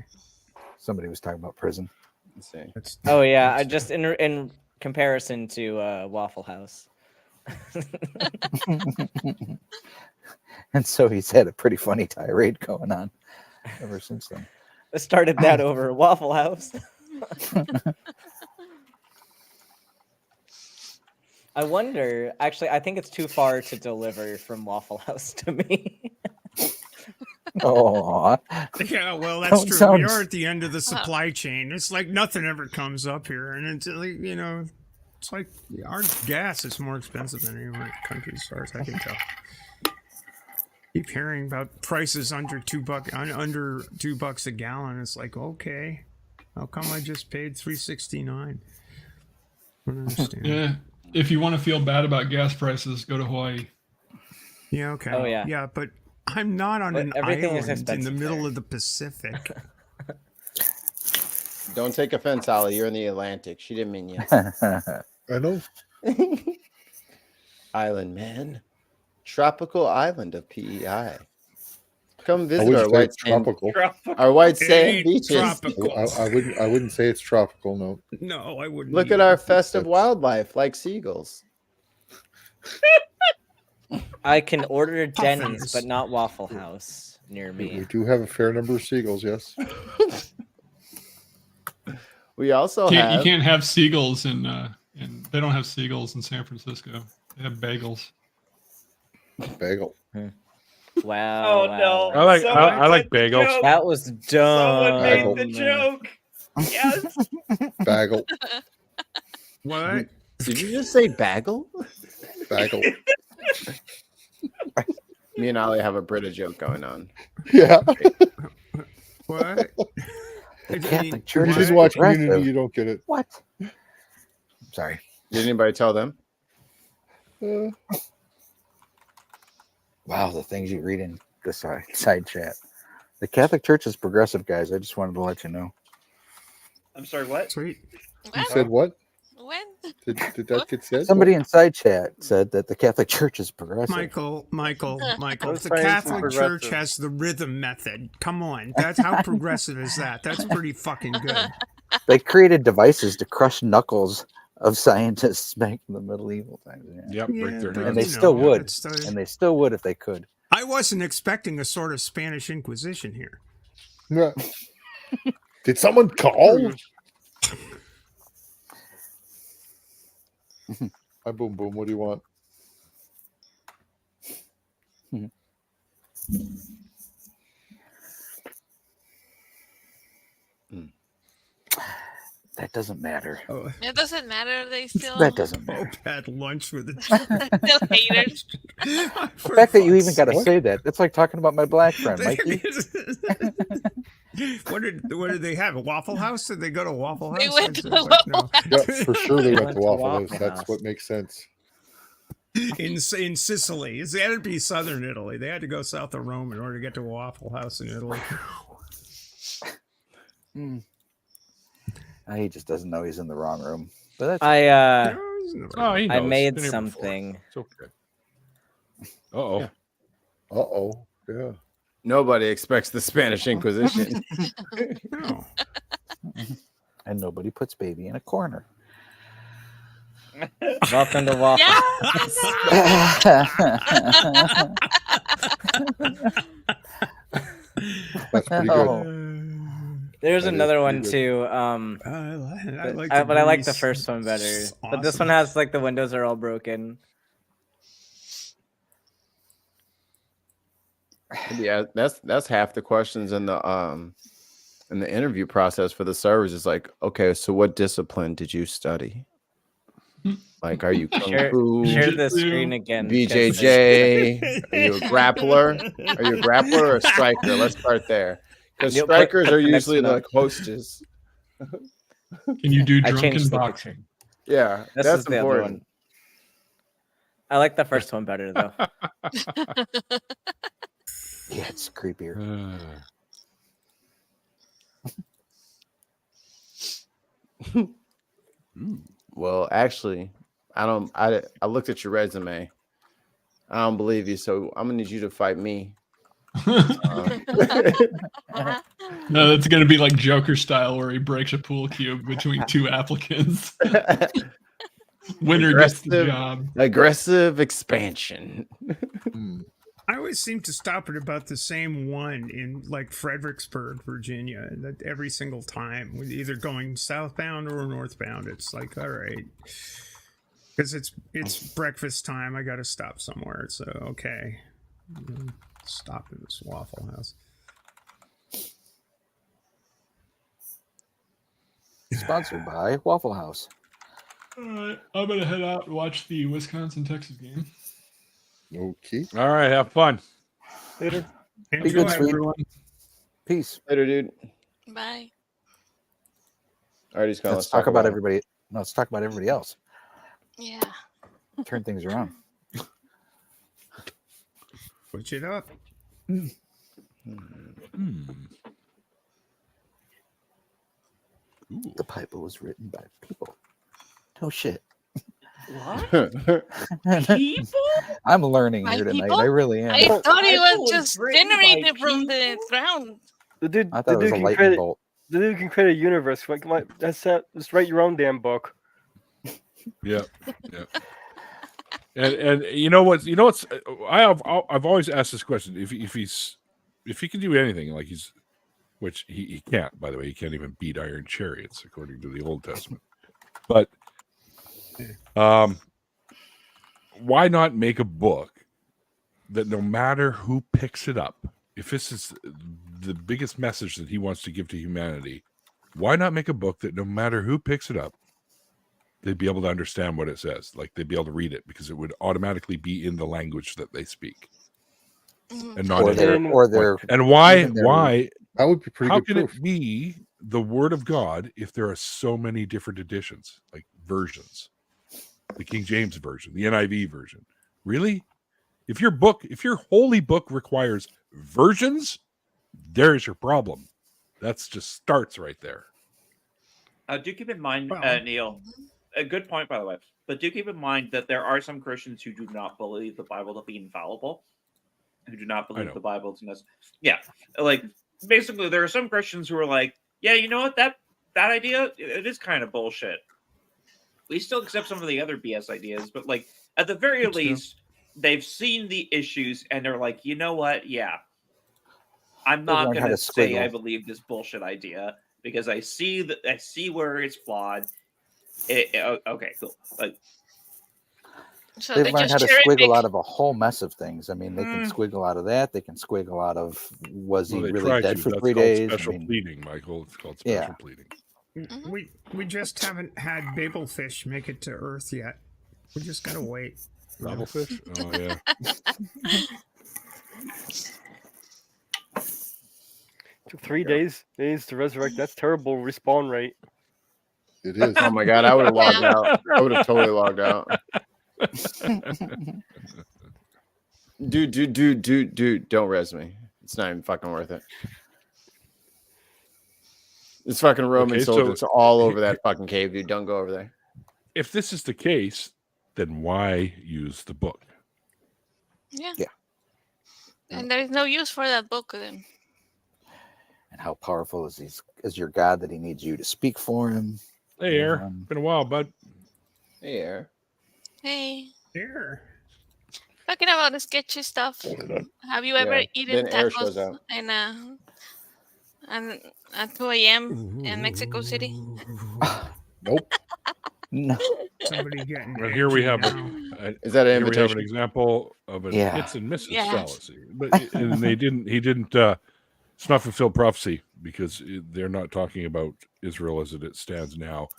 Somebody was talking about prison. Let's see. Oh yeah, I just in comparison to Waffle House. And so he's had a pretty funny tirade going on ever since then. I started that over Waffle House. I wonder, actually, I think it's too far to deliver from Waffle House to me. Oh, yeah, well, that's true. We are at the end of the supply chain. It's like nothing ever comes up here, and it's it's like our gas is more expensive than anywhere country as far as I can tell. Keep hearing about prices under $2 a gallon. It's like, okay, how come I just paid $3.69? I don't understand. Yeah, if you want to feel bad about gas prices, go to Hawaii. Yeah, okay. Oh yeah, yeah, but I'm not on an island in the middle of the Pacific. Don't take offense, Ollie. You're in the Atlantic. She didn't mean you. I know. Island man. Tropical island of PEI. Come visit our white sand, our white sand beaches. I wouldn't say it's tropical, no. No, I wouldn't. Look at our festive wildlife like seagulls. I can order Denny's, but not Waffle House near me. We do have a fair number of seagulls, yes. We also you can't have seagulls in they don't have seagulls in San Francisco. They have bagels. Bagel. Wow. Oh no! I like bagels. That was dumb. Someone made the joke. Yes. Bagel. What? Did you just say bagel? Bagel. Me and Ollie have a Brita joke going on. Yeah. What? The Catholic Church. You just watch Community, you don't get it. What? Sorry. Did anybody tell them? Wow, the things you read in the side chat. The Catholic Church is progressive, guys. I just wanted to let you know. I'm sorry, what? Sweet. You said what? When? Did that get said? Somebody in side chat said that the Catholic Church is progressive. Michael, the Catholic Church has the rhythm method. Come on. That's how progressive is that? That's pretty fucking good. They created devices to crush knuckles of scientists back in the medieval times. Yeah. Yep, break their and they still would. And they still would if they could. I wasn't expecting a sort of Spanish Inquisition here. Yeah. Did someone call? Hi, Boom Boom. What do you want? That doesn't matter. Oh, It doesn't matter. They still That doesn't matter. had lunch with the still haters. The fact that you even got to say that—that's like talking about my black friend, Mikey. What did they have? A Waffle House? Did they go to Waffle House? They went to Like, Waffle no. Yeah, for sure they went to Waffle House. Waffle That's House. what makes sense. In Sicily. It had to be southern Italy. They had to go south of Rome in order to get to Waffle House in Italy. He just doesn't know he's in the wrong room. But that's I he knows. made Been here before. something. It's okay. Uh-oh. Uh-oh. Yeah. Nobody expects the Spanish Inquisition. No. And nobody puts baby in a corner. Welcome to Waffle. That's pretty good. Oh. There's That is another one pretty good. too. But I like the first one better. But this one has like the windows are all broken. Yeah, that's half the questions in the interview process for the servers. Is like, okay, so what discipline did you study? Like, are you kung fu? Share the screen again. BJJ? Are you a grappler? Are you a grappler or a striker? Let's start there. Because Yep, strikers put are the next usually one up. like hostess. Can you do I drunken changed the boxing? Yeah, This that's is the other important. one. I like the first one better though. Yeah, it's creepier. Well, actually, I looked at your resume. I don't believe you, so I'm gonna need you to fight me. No, that's gonna be like Joker style, where he breaks a pool cube between two applicants. Winner gets the job. Aggressive expansion. I always seem to stop at about the same one in like Fredericksburg, Virginia. That every single time, with either going southbound or northbound, it's like, all right, because it's breakfast time. I got to stop somewhere. So okay, stop at this Waffle House. Sponsored by Waffle House. All right, I'm gonna head out and watch the Wisconsin-Texas game. Okay. All right, have fun. Later. Be good, sweet. Peace. Later, dude. Bye. All right, he's gone. Let's talk about everybody. No, let's talk about everybody else. Yeah. Turn things around. Switch it up. The Piper was written by people. No shit. What? People? I'm learning By here tonight. people? I really am. I thought it Bible was was just written by generated from the ground. The dude, I the thought it was dude a can lightning create. bolt. The dude can create a universe. Like, just write your own damn book. Yeah, yeah. And you know what's I've always asked this question: if he can do anything, like which he can't, by the way, he can't even beat iron chariots according to the Old Testament. But why not make a book that no matter who picks it up, if this is the biggest message that he wants to give to humanity, why not make a book that no matter who picks it up, they'd be able to understand what it says, like they'd be able to read it because it would automatically be in the language that they speak, and not Or in their- or their- And why even their- that would be pretty how good can proof. it be the word of God if there are so many different editions, like versions? The King James version, the NIV version. Really? If your holy book requires versions, there's your problem. That's just starts right there. Do keep in mind, Neil, a good point, by the way, but do keep in mind that there are some Christians who do not believe the Bible to be infallible, who do not believe the Bible to necessarily. Yeah, like basically, there are some Christians who are like, yeah, you know what, that idea, it is kind of bullshit. We still accept some of the other BS ideas, but like at the very least, they've seen the issues and they're like, you know what, yeah, I'm They've not learned how going to to say I squiggle. believe this bullshit idea because I see where it's flawed. Okay, cool. Like So They've they learned how just to cherry squiggle pick. out of a whole mess of things. I mean, they can squiggle out of that. They can squiggle out of was he Well, they really try dead to. for That's 3 called days? special I mean, pleading, Michael. It's called Yeah. special pleading. We just haven't had babelfish make it to Earth yet. We just gotta wait. Babblefish? Oh yeah. Took 3 days to resurrect. That's terrible respawn rate. It is. Oh my god, I would have logged out. I would have totally logged out. Dude, don't res me. It's not even fucking worth it. It's fucking Roman Okay, so- soldiers all over that fucking cave, dude. Don't go over there. If this is the case, then why use the book? Yeah. Yeah. And there is no use for that book then. and how powerful is your God that he needs you to speak for him. Hey, Air. Been a while, bud. Hey, Air. Hey. Air. Talking about the sketchy stuff. Have you ever eaten then Air shows tacos up. in at 2 a.m. in Mexico City? Nope. No. Somebody getting. Well, here we have Is that an here we have invitation? an example of a Yeah. hits and misses Yeah. fallacy. But and he didn't it's not fulfilled prophecy because they're not talking about Israel as it stands now.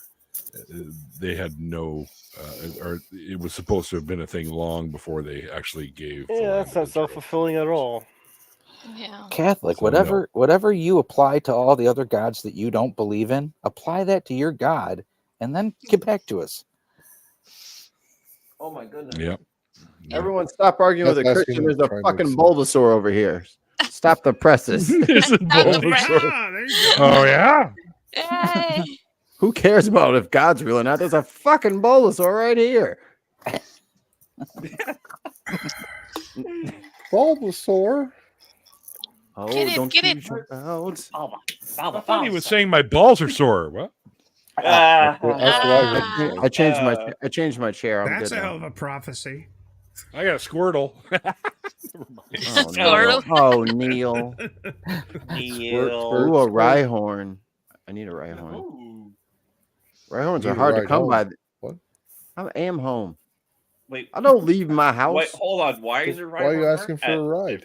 They had no or it was supposed to have been a thing long before they actually gave the Yeah, land that's not to Israel. self-fulfilling at all. Yeah. Catholic, So, whatever you apply to all the other gods that you don't believe in, apply that to your God and then get back to us. Oh my goodness. Yep. Everyone stop arguing with a That's Christian. asking There's a try and make fucking sense. Bulbasaur over here. Stop the presses. There's a Bulbasaur. Ah, there you go. Oh yeah. Hey. Who cares about if God's real or not? There's a fucking Bulbasaur right here. Bulbasaur. Oh, Get it, don't get you it. jump out. I thought he was saying my balls are sore. What? That's what I was I changed my chair. I'm That's good a now. hell of a prophecy. I got a Squirtle. Oh, Squirtle. Neil. Oh, Neil. Neil. Ooh, a Rhyhorn. I need a Rhyhorn. Ooh. Rhyhorns Need are a hard to ride come home. by. What? I am home. Wait, I don't leave my house. wait, hold on. Why is there Why are you Rhyhorn asking there? for a ride?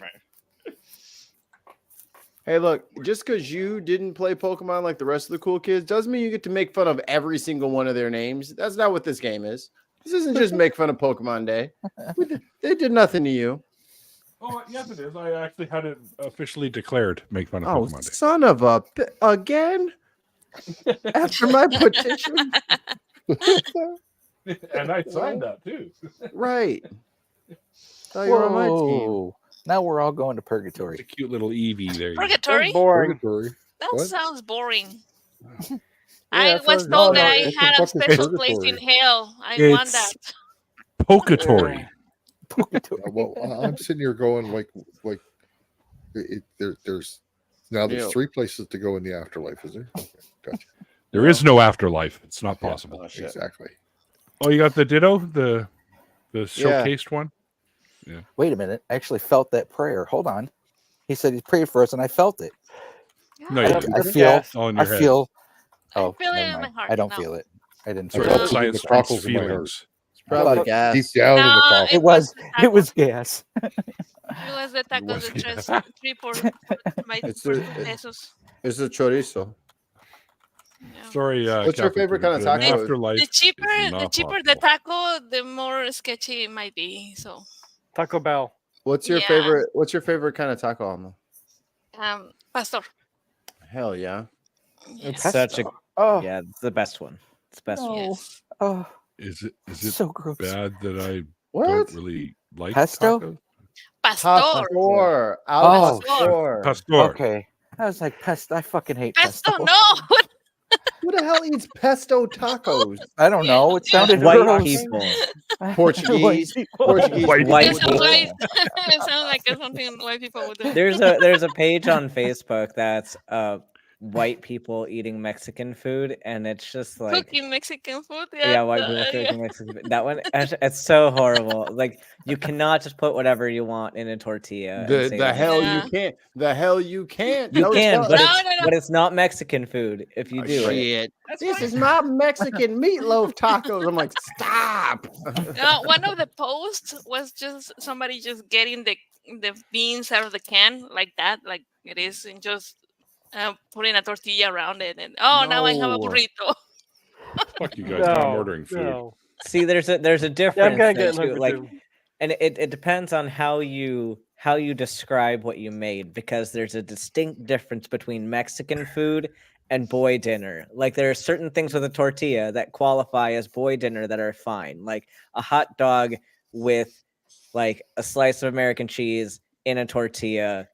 Hey, look, just because you didn't play Pokemon like the rest of the cool kids doesn't mean you get to make fun of every single one of their names. That's not what this game is. This isn't just make fun of Pokemon Day. They did nothing to you. Oh yes, it is. I actually had it officially declared. Make fun of Oh, Pokemon Day. son of a... Again? After my petition? And I signed that too. Right. Oh, you're on my team. Whoa. Now we're all going to It's a purgatory. cute little Eevee there. Purgatory? Boring. Purgatory. That What? sounds boring. Yeah, I was for- told no, that I what the had a fuck is special place in purgatory? hell. I want that. Pokatory. Well, I'm sitting here going like there's now there's Yeah. 3 places to go in the afterlife, is there? Okay, gotcha. There is no afterlife. It's not possible. Oh, shit. Exactly. Oh, you got the Ditto, the showcased one. Wait a minute. I actually felt that prayer. Hold on. He said he prayed for us and I felt it. No, I, you I didn't. feel It's all in your head. Oh, I feel it never in my mind. heart. I don't No. feel it. I didn't Sorry, feel No. it. science The cockles treats in my heart. feelings. Probably gas. Deep down in the No, coffin. It was gas. It was the tacos was de gas. three por my It's por a- 2 pesos. It's a chorizo. Yeah. Sorry. What's your Catholic favorite people, kind of but an taco? Afterlife. The cheaper, is the not cheaper the possible. taco, the more sketchy it might be. So, Taco Bell. What's your Yeah. favorite? What's your favorite kind of taco, Alma? pastor. Hell yeah. It's Pesto. such a Oh, yeah, it's the best one. It's the best one. no. Yes. Oh, Is it so gross. bad that I What? don't really like Pesto? tacos? Pastor. Pastor. Al Oh, pastor. Pastor. Okay. I was like, pesto. I fucking hate Pesto, pesto. no. Who the hell eats pesto tacos? I don't know. It sounded White gross. people. Portuguese. White people. Portuguese. White people. White It sounds people. like it sounds like it's something white people would do. There's a page on Facebook that's white people eating Mexican food, and it's just like cooking Mexican food. yeah, white people cooking Mexican food. That one, it's so horrible. Like you cannot just put whatever you want in a tortilla. The hell you can't. The hell you can't. You can, but No, but it's not Mexican food if you do it. Shit. This is my Mexican meatloaf tacos. I'm like, stop. No, one of the posts was just somebody just getting the beans out of the can like that, like it is, and just putting a tortilla around it, and now I have a burrito. Fuck you guys! Now I'm ordering food. No. See, there's a difference. Yeah, I'm there, too. Like, too. and it depends on how you describe what you made, because there's a distinct difference between Mexican food and boy dinner. Like there are certain things with a tortilla that qualify as boy dinner that are fine, like a hot dog with like a slice of American cheese in a tortilla.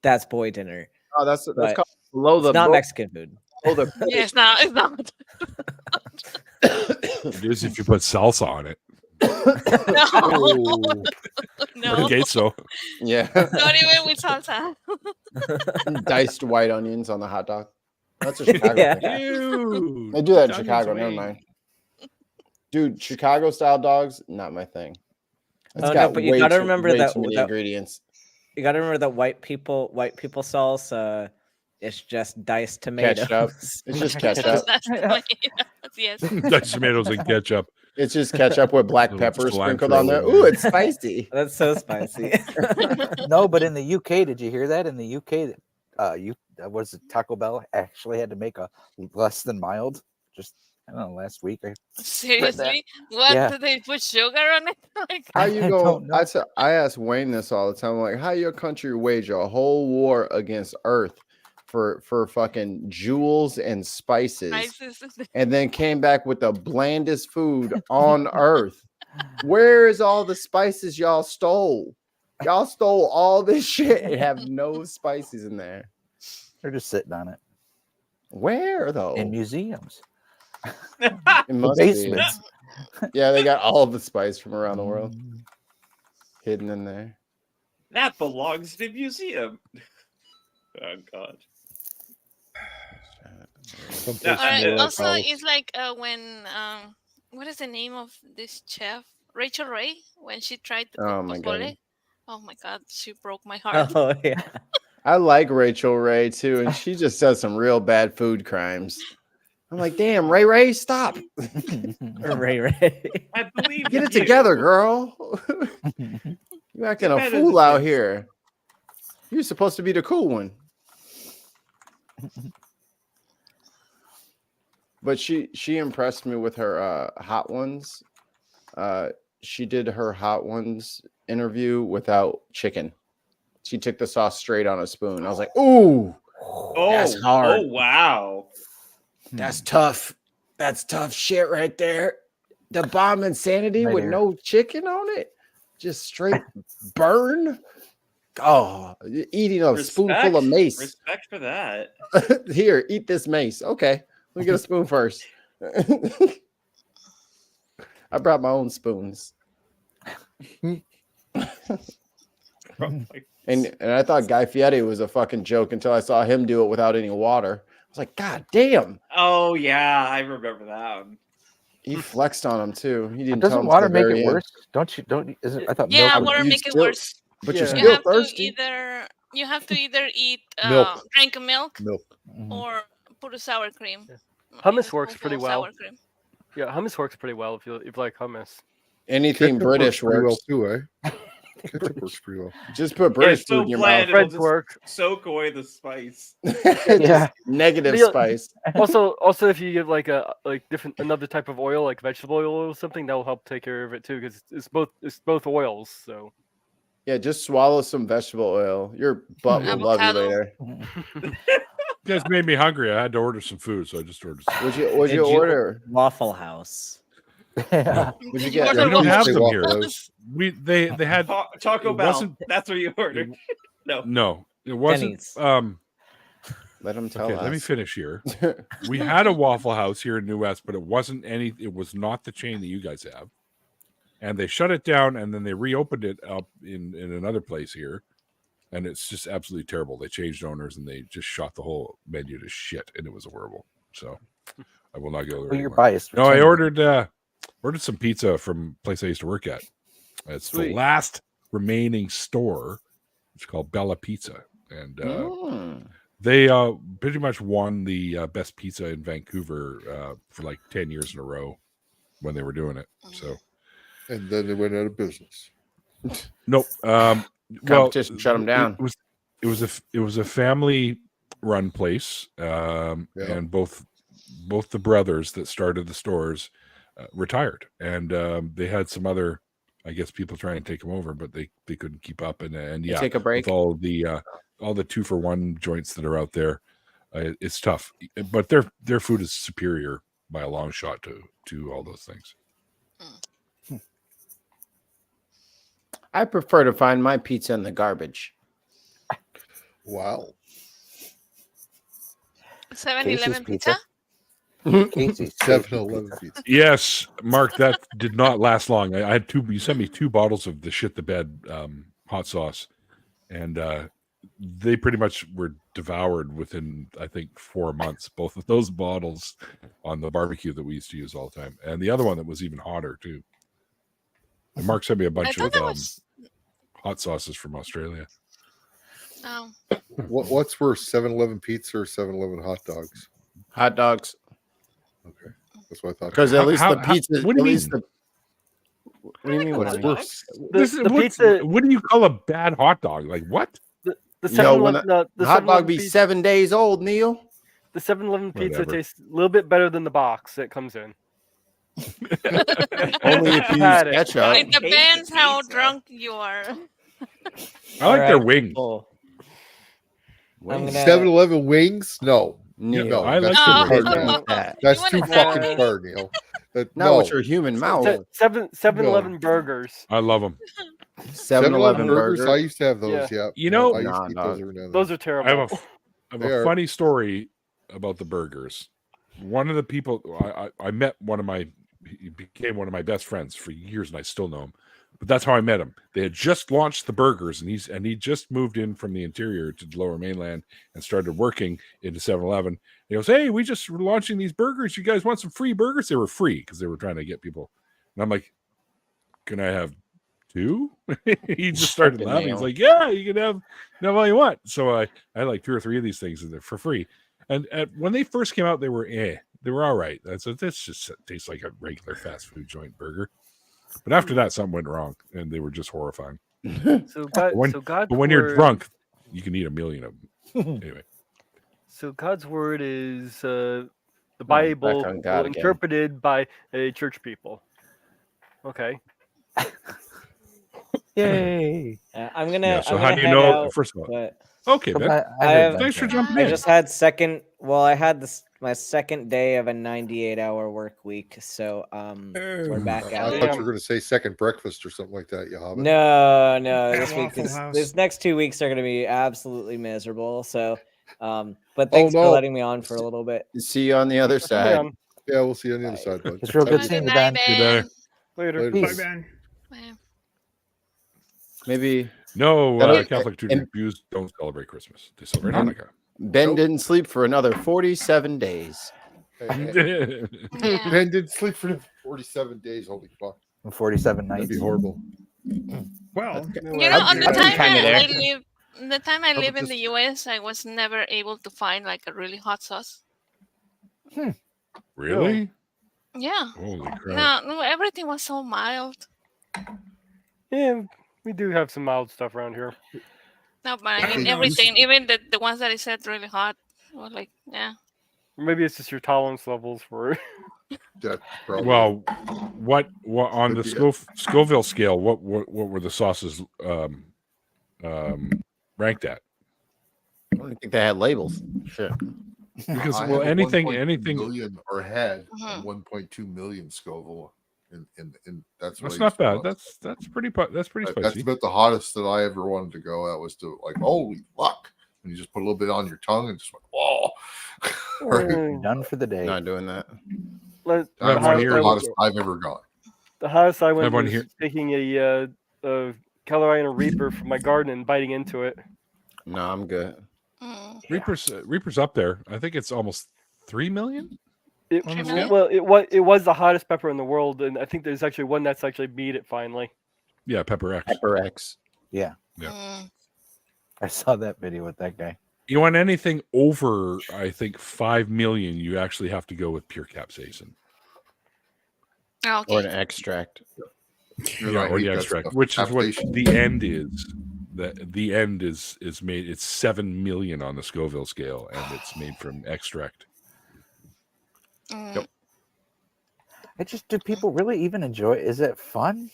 That's boy dinner. Oh, that's But called below the it's not boat. Mexican food. Below the Yeah, it's not. It is if you put salsa on it. No. Okay, so Yeah. Not even with salsa. Diced white onions on the hot dog. That's a Chicago Yeah. thing. Ew. They do that in Onions Chicago. Never away. mind. Dude, Chicago style dogs, not my thing. It's Oh, no, got but you way gotta too- remember way that- too many that- ingredients. You got to remember that white people salsa is just diced tomatoes. Ketchup. It's just ketchup. Yes. Diced tomatoes and ketchup. It's just ketchup with black Little pepper cilantro sprinkled on there. in Ooh, there. it's spicy. That's so spicy. No, but in the UK, did you hear that? In the UK, was it Taco Bell actually had to make a less than mild? Just I don't know, last week. Seriously? What? Yeah. Did they put sugar on it? Like, How you I go? don't know. I ask Wayne this all the time. I'm like, how your country wage a whole war against Earth for fucking jewels and spices, and then came back with the blandest food on Earth? Where is all the spices y'all stole? Y'all stole all this shit and have no spices in there. They're just sitting on it Where though? in museums. It The must be. basements. Yeah, they got all of the spice from around the world hidden in there. That belongs to a museum. Oh God. also, it's like when what is the name of this chef? Rachel Ray, when she tried to Oh cook my pozole. God. Oh my God, she broke my heart. Oh yeah. I like Rachel Ray too, and she just does some real bad food crimes. I'm like, damn, Ray, stop. Ray. I believe Get it you. together, girl. You acting a Better fool than out this. here. You're supposed to be the cool one. But she impressed me with her hot ones. She did her hot ones interview without chicken. She took the sauce straight on a spoon. I was like, ooh, Oh, that's hard. Oh wow. That's tough. That's tough shit right there. The bomb insanity Right with here. no chicken on it. Just straight burn. Oh, eating a spoonful of mace. Respect for that. Here, eat this mace. Okay, let me get a spoon first. I brought my own spoons. And I thought Guy Fieri was a fucking joke until I saw him do it without any water. I was like, God damn. Oh yeah, I remember that one. He flexed on him too. He didn't. Doesn't tell him water till the make very it end. worse? Don't isn't I thought Yeah, milk water you make it still- worse. But Yeah. you're You still have thirsty. you have to either eat Milk. drink milk Milk. or put a sour cream. Hummus A works pretty spoonful of well. sour cream. Yeah, hummus works pretty well if you like hummus. Anything Ketchup British pretty works. well too, eh? Ketchup works pretty well. Just put British It's so food in your bland, mouth. it'll Breads just work. soak away the spice. Just negative But yeah, spice. Also, if you give like another type of oil, like vegetable oil or something, that will help take care of it too, because it's both oils. So Yeah, just swallow some vegetable oil. Your butt will love you Avocado. later. You guys made me hungry. I had to order some food, so I just ordered some. What'd you order? Waffle House. What'd you get? We don't have Say them Waffle here. House. They had Taco it Bell. wasn't- That's what you ordered. No. No, it wasn't. Denny's. Let him tell Okay, us. let me finish here. We had a Waffle House here in New West, but it wasn't any. It was not the chain that you guys have, and they shut it down, and then they reopened it up in another place here. and it's just absolutely terrible. They changed owners and they just shot the whole menu to shit, and it was horrible. So I will not go there. Well, you're biased. No, I ordered some pizza from a place I used to work at. It's the last remaining store. It's called Bella Pizza, and they pretty much won the best pizza in Vancouver for like 10 years in a row when they were doing it. So, and then they went out of business. Nope. Competition shut them down. It was a family run place, and both the brothers that started the stores retired, and they had some other, I guess, people trying to take them over, but they couldn't keep up. And yeah, take a break. With all the 2-for-1 joints that are out there, it's tough. But their food is superior by a long shot to all those things. I prefer to find my pizza in the garbage. Wow. 7-Eleven pizza? 7-Eleven pizza. Yes, Mark, that did not last long. I had two. You sent me 2 bottles of the shit the bed hot sauce, and they pretty much were devoured within, I think, 4 months. Both of those bottles on the barbecue that we used to use all the time, and the other one that was even hotter too. And Mark sent me a bunch of hot sauces from Australia. Oh. What's worse, 7-Eleven pizza or 7-Eleven hot dogs? Hot dogs. Okay, that's what I thought. Because at least the pizza. What do you mean? What do you mean? What's worse? The pizza. What do you call a bad hot dog? Like what? The the hot dog be 7 days old, Neil. The 7-Eleven pizza Whatever. tastes a little bit better than the box it comes in. Only if you use Had it. ketchup. It depends how drunk you are. I like their wings. I'm gonna- 7-Eleven wings? No. Neil. No, I like that's the too wings. far. That. That's You too wanna- fucking far, Neil. Not No. with your human mouth. 7-Eleven burgers. I love them. 7-Eleven burgers. I used to have those. Yeah. You know- I used Nah, to eat dog. those every now and Those then. are terrible. I have They a are. funny story about the burgers. One of the people I met, he became one of my best friends for years, and I still know him. But that's how I met him. They had just launched the burgers, and he just moved in from the interior to the Lower Mainland and started working into 7-Eleven. He goes, "Hey, we just were launching these burgers. You guys want some free burgers?" They were free because they were trying to get people. And I'm like, "Can I have 2?" He just started Fucking laughing. Neil. He's like, "Yeah, you can have all you want." So I had like 2 or 3 of these things in there for free. And when they first came out, they were all right. I said, "This just tastes like a regular fast food joint burger." But after that, something went wrong, and they were just horrifying. So God, But when you're drunk, you can eat a million of them. Anyway, So God's word is the Bible back on God again. interpreted by a church people. Okay. Yay! I'm gonna. yeah. So I'm how gonna do you head know? out, First of all, but okay, Come Ben. back- I have- Thanks for jumping I in. just had second. Well, I had my second day of a 98-hour work week, so we're back I at thought it. you were going to say second breakfast or something like that. You hobbit. No, At this week Waffle is House. this next 2 weeks are going to be absolutely miserable. So, but thanks no. for letting me on for a little bit. See you on the other side. Man, Yeah, we'll see you on the other side, bud. It's real good Good seeing you, night, Ben. You better. later. Later. Bye, Peace. Ben. Bye. Maybe No, That'll- Catholic Jews don't celebrate Christmas. They celebrate And- Hanukkah. Ben didn't sleep for another 47 days. Hey, Yeah. Ben didn't sleep for 47 days. Holy fuck. 47 That'd nights. be horrible. Well, You know, on the I'd be time kinda there. I but live in just- the US, I was never able to find like a really hot sauce. Really? Yeah. Holy crap! No, everything was so mild. Yeah, we do have some mild stuff around here. No, but I mean think everything, even the ones that I said really hot, were like, yeah. Maybe it's just your tolerance levels for. That's probably. Well, what on the Could be Scoville scale? What were the sauces ranked at? I don't think they had labels. Shit. Because I well, have a anything 1.2 million or had Mhm. 1.2 million Scoville, and that's what That's I not used to bad. love. That's pretty That's spicy. about the hottest that I ever wanted to go. That was to like, holy fuck! And you just put a little bit on your tongue and just went, whoa. Right? Done for the day. Not doing that. That's one about here. the hottest I've ever gone. The hottest I went have one was here. taking a Carolina Reaper from my garden and biting into it. No, I'm good. Reaper's up there. I think it's almost 3 million. It was the hottest pepper in the world, and I think there's actually one that's actually beat it finally. Yeah, Pepper X. Pepper X. Yeah. I saw that video with that guy. You want anything over, I think, 5 million, you actually have to go with pure capsaicin. Okay. Or an extract. Yeah, or the extract, which is what the end is. The end is made. It's 7 million on the Scoville scale, and it's made from extract. Yep. Do people really even enjoy it? Is it fun?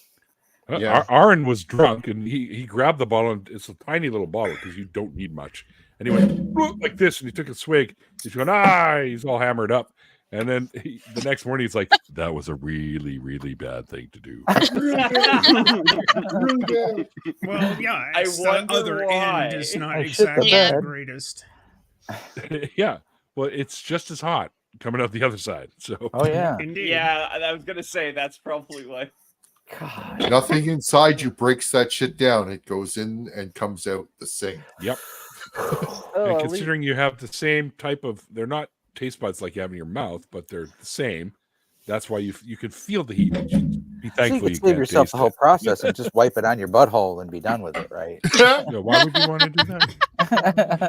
Aaron was drunk, and he grabbed the bottle, and it's a tiny little bottle because you don't need much. And he went like this, and he took a swig. He's going, he's all hammered up. And then the next morning, he's like, that was a really, really bad thing to do. Well, yeah, I the wonder other why. end is not exactly the greatest. Yeah. Well, it's just as hot coming out the other side. So. Oh, yeah. Indeed. Yeah, I was going to say that's probably why. God. Nothing inside you breaks that shit down. It goes in and comes out the same. Yep. And considering you have the same type of, they're not taste buds like you have in your mouth, but they're the same. That's why you can feel the heat. Be thankful you can save yourself the whole process and just wipe it on your butthole and be done with it, right? Why would you want to do that?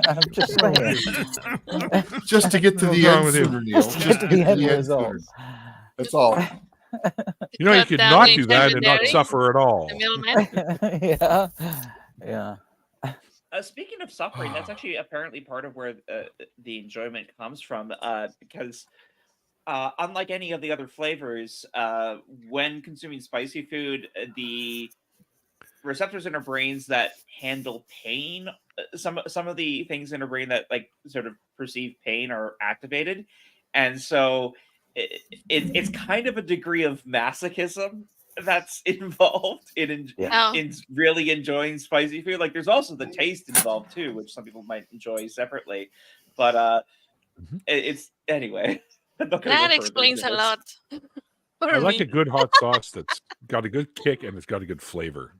I'm just saying. Just to get to the end sooner, Neil. Just to get to the end result. That's all. You could not do that and not suffer at all. Yeah. Yeah. Speaking of suffering, that's actually apparently part of where the enjoyment comes from, because unlike any of the other flavors, when consuming spicy food, the receptors in our brains that handle pain, some of the things in our brain that like sort of perceive pain are activated, and so it's kind of a degree of masochism that's involved in really enjoying spicy food. Like there's also the taste involved too, which some people might enjoy separately. But it's anyway. That explains a lot. I like a good hot sauce that's got a good kick and it's got a good flavor.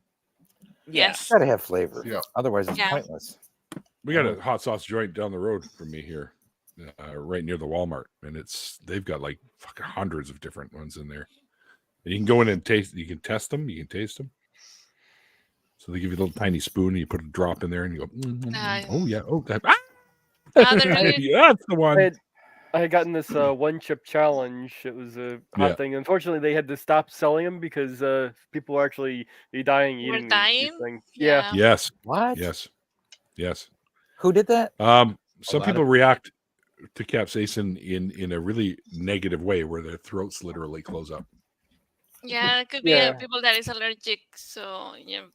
Yes. It's got to have flavor. Yeah. Otherwise it's pointless. We got a hot sauce joint down the road from me here, right near the Walmart, and they've got like fucking hundreds of different ones in there. And you can go in and taste. You can test them. You can taste them. So they give you a little tiny spoon, and you put a drop in there, and you go, oh yeah, oh that. Yeah, that's the one. I had gotten this one chip challenge. It was a hot thing. Unfortunately, they had to stop selling them because people were actually dying eating these things. Yeah. Yes. What? Yes. Who did that? Some people react to capsaicin in a really negative way, where their throats literally close up. Yeah, it could be people that is allergic, so you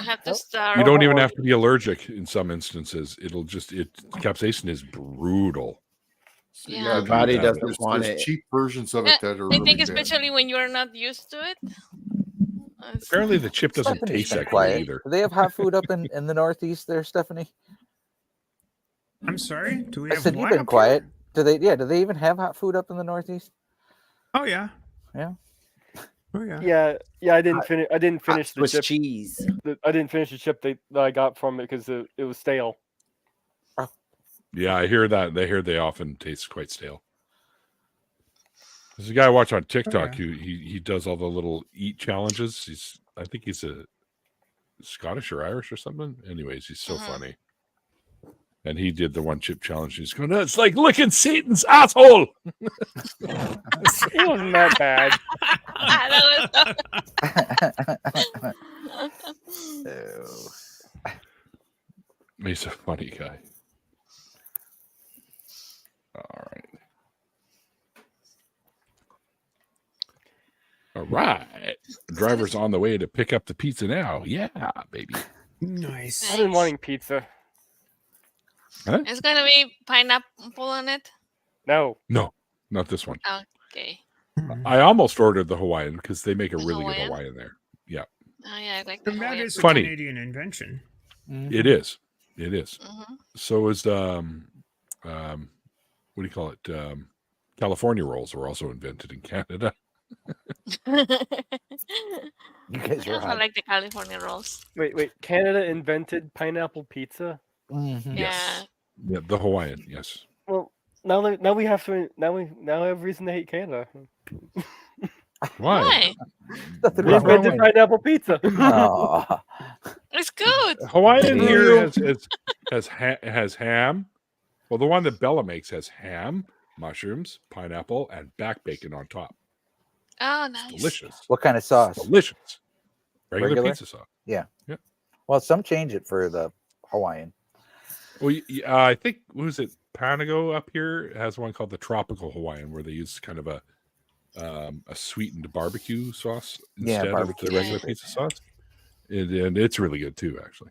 have to start. You don't even have to be allergic in some instances. Capsaicin is brutal. Yeah, the body doesn't want it. Cheap versions of it that are. I think especially when you're not used to it. Apparently, the chip doesn't taste that good either. Do they have hot food up in the Northeast there, Stephanie? I'm sorry. Do we I have said you've been quiet. Do they? Yeah. Do they even have hot food up in the Northeast? Oh yeah. Yeah. Oh yeah. Yeah. I didn't finish the Swiss chip. cheese. I didn't finish the chip that I got from it because it was stale. Yeah, I hear that. They often taste quite stale. There's a guy I watch on TikTok who he does all the little eat challenges. I think he's a Scottish or Irish or something. Anyways, he's so funny. And he did the one chip challenge. He's going, no, it's like licking Satan's asshole. It wasn't that bad. He's a funny guy. All right. Driver's on the way to pick up the pizza now. Yeah, baby. Nice. I've been wanting pizza. Huh? It's gonna be pineapple on it. No, not this one. Okay. I almost ordered the Hawaiian because they make a really good Hawaiian there. Yeah. Oh yeah, I like the That is a funny. Canadian invention. It is. So is what do you call it? California rolls were also invented in Canada. You guys I are also hot. like the California rolls. Wait. Canada invented pineapple pizza? Mm-hmm. Yeah. Yeah, the Hawaiian. Yes. Well, now we have reason to hate Canada. Why? They invented pineapple pizza. It's good. Hawaiian here has ham. Well, the one that Bella makes has ham, mushrooms, pineapple, and back bacon on top. Oh, nice. It's delicious. What kind of sauce? It's delicious. Regular pizza sauce. Yeah. Yeah. Well, some change it for the Hawaiian. Well, I think who's it? Panago up here has one called the tropical Hawaiian, where they use kind of a sweetened barbecue sauce instead of the regular pizza sauce, and it's really good too, actually.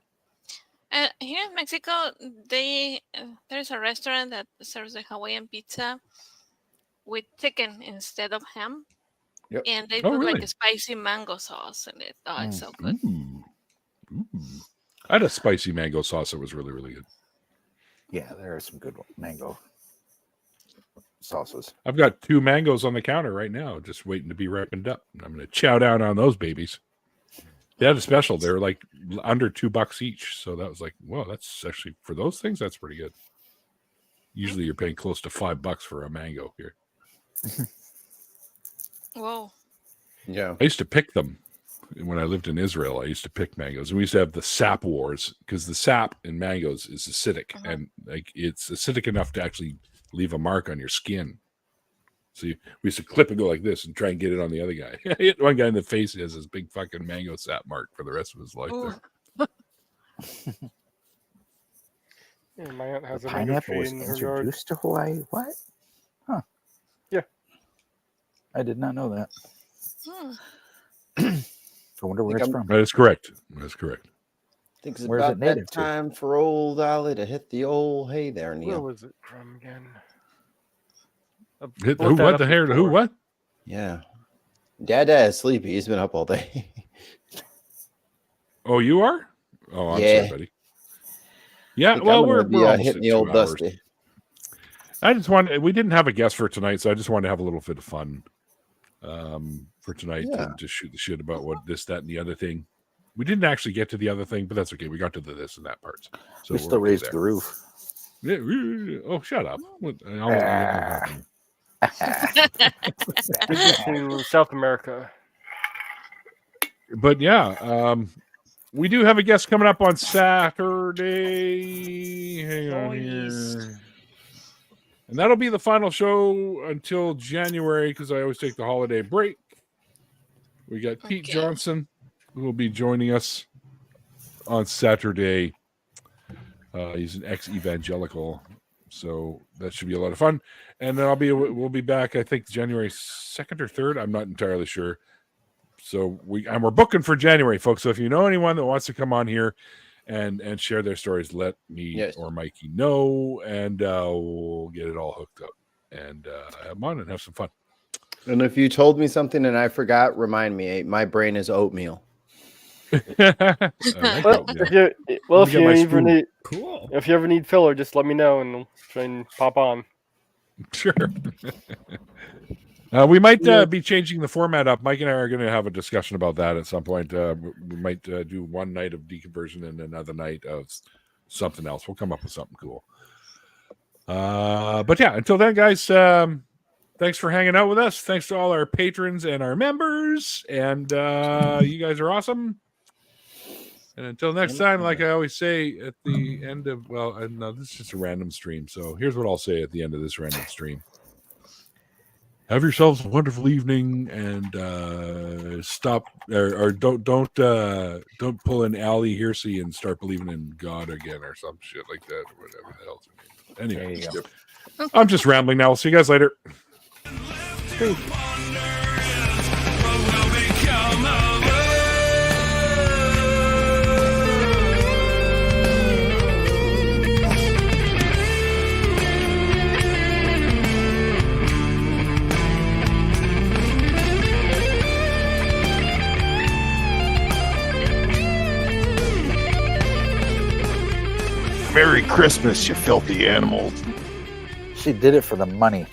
Here in Mexico, there's a restaurant that serves a Hawaiian pizza with chicken instead of ham. Yep. And they put like a spicy mango sauce in it. Oh, it's so good. Ooh. I had a spicy mango sauce that was really, really good. Yeah, there are some good mango sauces. I've got 2 mangoes on the counter right now, just waiting to be ripened up. I'm going to chow down on those babies. They had a special. They were like under $2 each. So that was like, whoa, that's actually, for those things, that's pretty good. Usually you're paying close to $5 for a mango here. Whoa. Yeah. I used to pick them when I lived in Israel. I used to pick mangoes. And we used to have the sap wars because the sap in mangoes is acidic. And like it's acidic enough to actually leave a mark on your skin. So we used to clip and go like this and try and get it on the other guy. I hit one guy in the face. He has this big fucking mango sap mark for the rest of his life. Yeah, my aunt has a pineapple was in her introduced yard. to Hawaii. What? Huh. Yeah. I did not know that. I wonder where it's from. That is correct. That's correct. I think it's Where's about it native that to? time for old Ollie to hit the old hay there, Neil. Where was it from again? Who? What the hair? Who? What? Yeah. Dad is sleepy. He's been up all day. Oh, you are? Oh, I'm Yeah. sorry, buddy. Yeah, well, we're almost hitting at the 2 old hours. Dusty. I just wanted, we didn't have a guest for tonight, so I just wanted to have a little bit of fun for tonight and just shoot the shit about what this, that, and the other thing. We didn't actually get to the other thing, but that's okay. We got to the this and that parts. So We still raised the roof. Yeah, oh, shut up. To South America. But yeah, we do have a guest coming up on Saturday. Hang on here. And that'll be the final show until January because I always take the holiday break. We got Pete Johnson who will be joining us on Saturday. He's an ex-evangelical, so that should be a lot of fun. And then we'll be back, I think, January 2nd or 3rd. I'm not entirely sure. So we're booking for January, folks. So if you know anyone that wants to come on here and share their stories, let me or Mikey know, and we'll get it all hooked up and have them on and have some fun. And if you told me something and I forgot, remind me. My brain is oatmeal. If you ever need filler, just let me know and we'll try and pop on. Sure. We might be changing the format up. Mike and I are going to have a discussion about that at some point. We might do one night of deconversion and another night of something else. We'll come up with something cool. But yeah, until then, guys, thanks for hanging out with us. Thanks to all our patrons and our members. And you guys are awesome. And until next time, like I always say at the end of, no, this is just a random stream. So here's what I'll say at the end of this random stream. Have yourselves a wonderful evening, and stop or don't pull an Ali Hearsey and start believing in God again or some shit like that or whatever the hell. Anyway, I'm just rambling now. We'll see you guys later. Merry Christmas, you filthy animals. She did it for the money.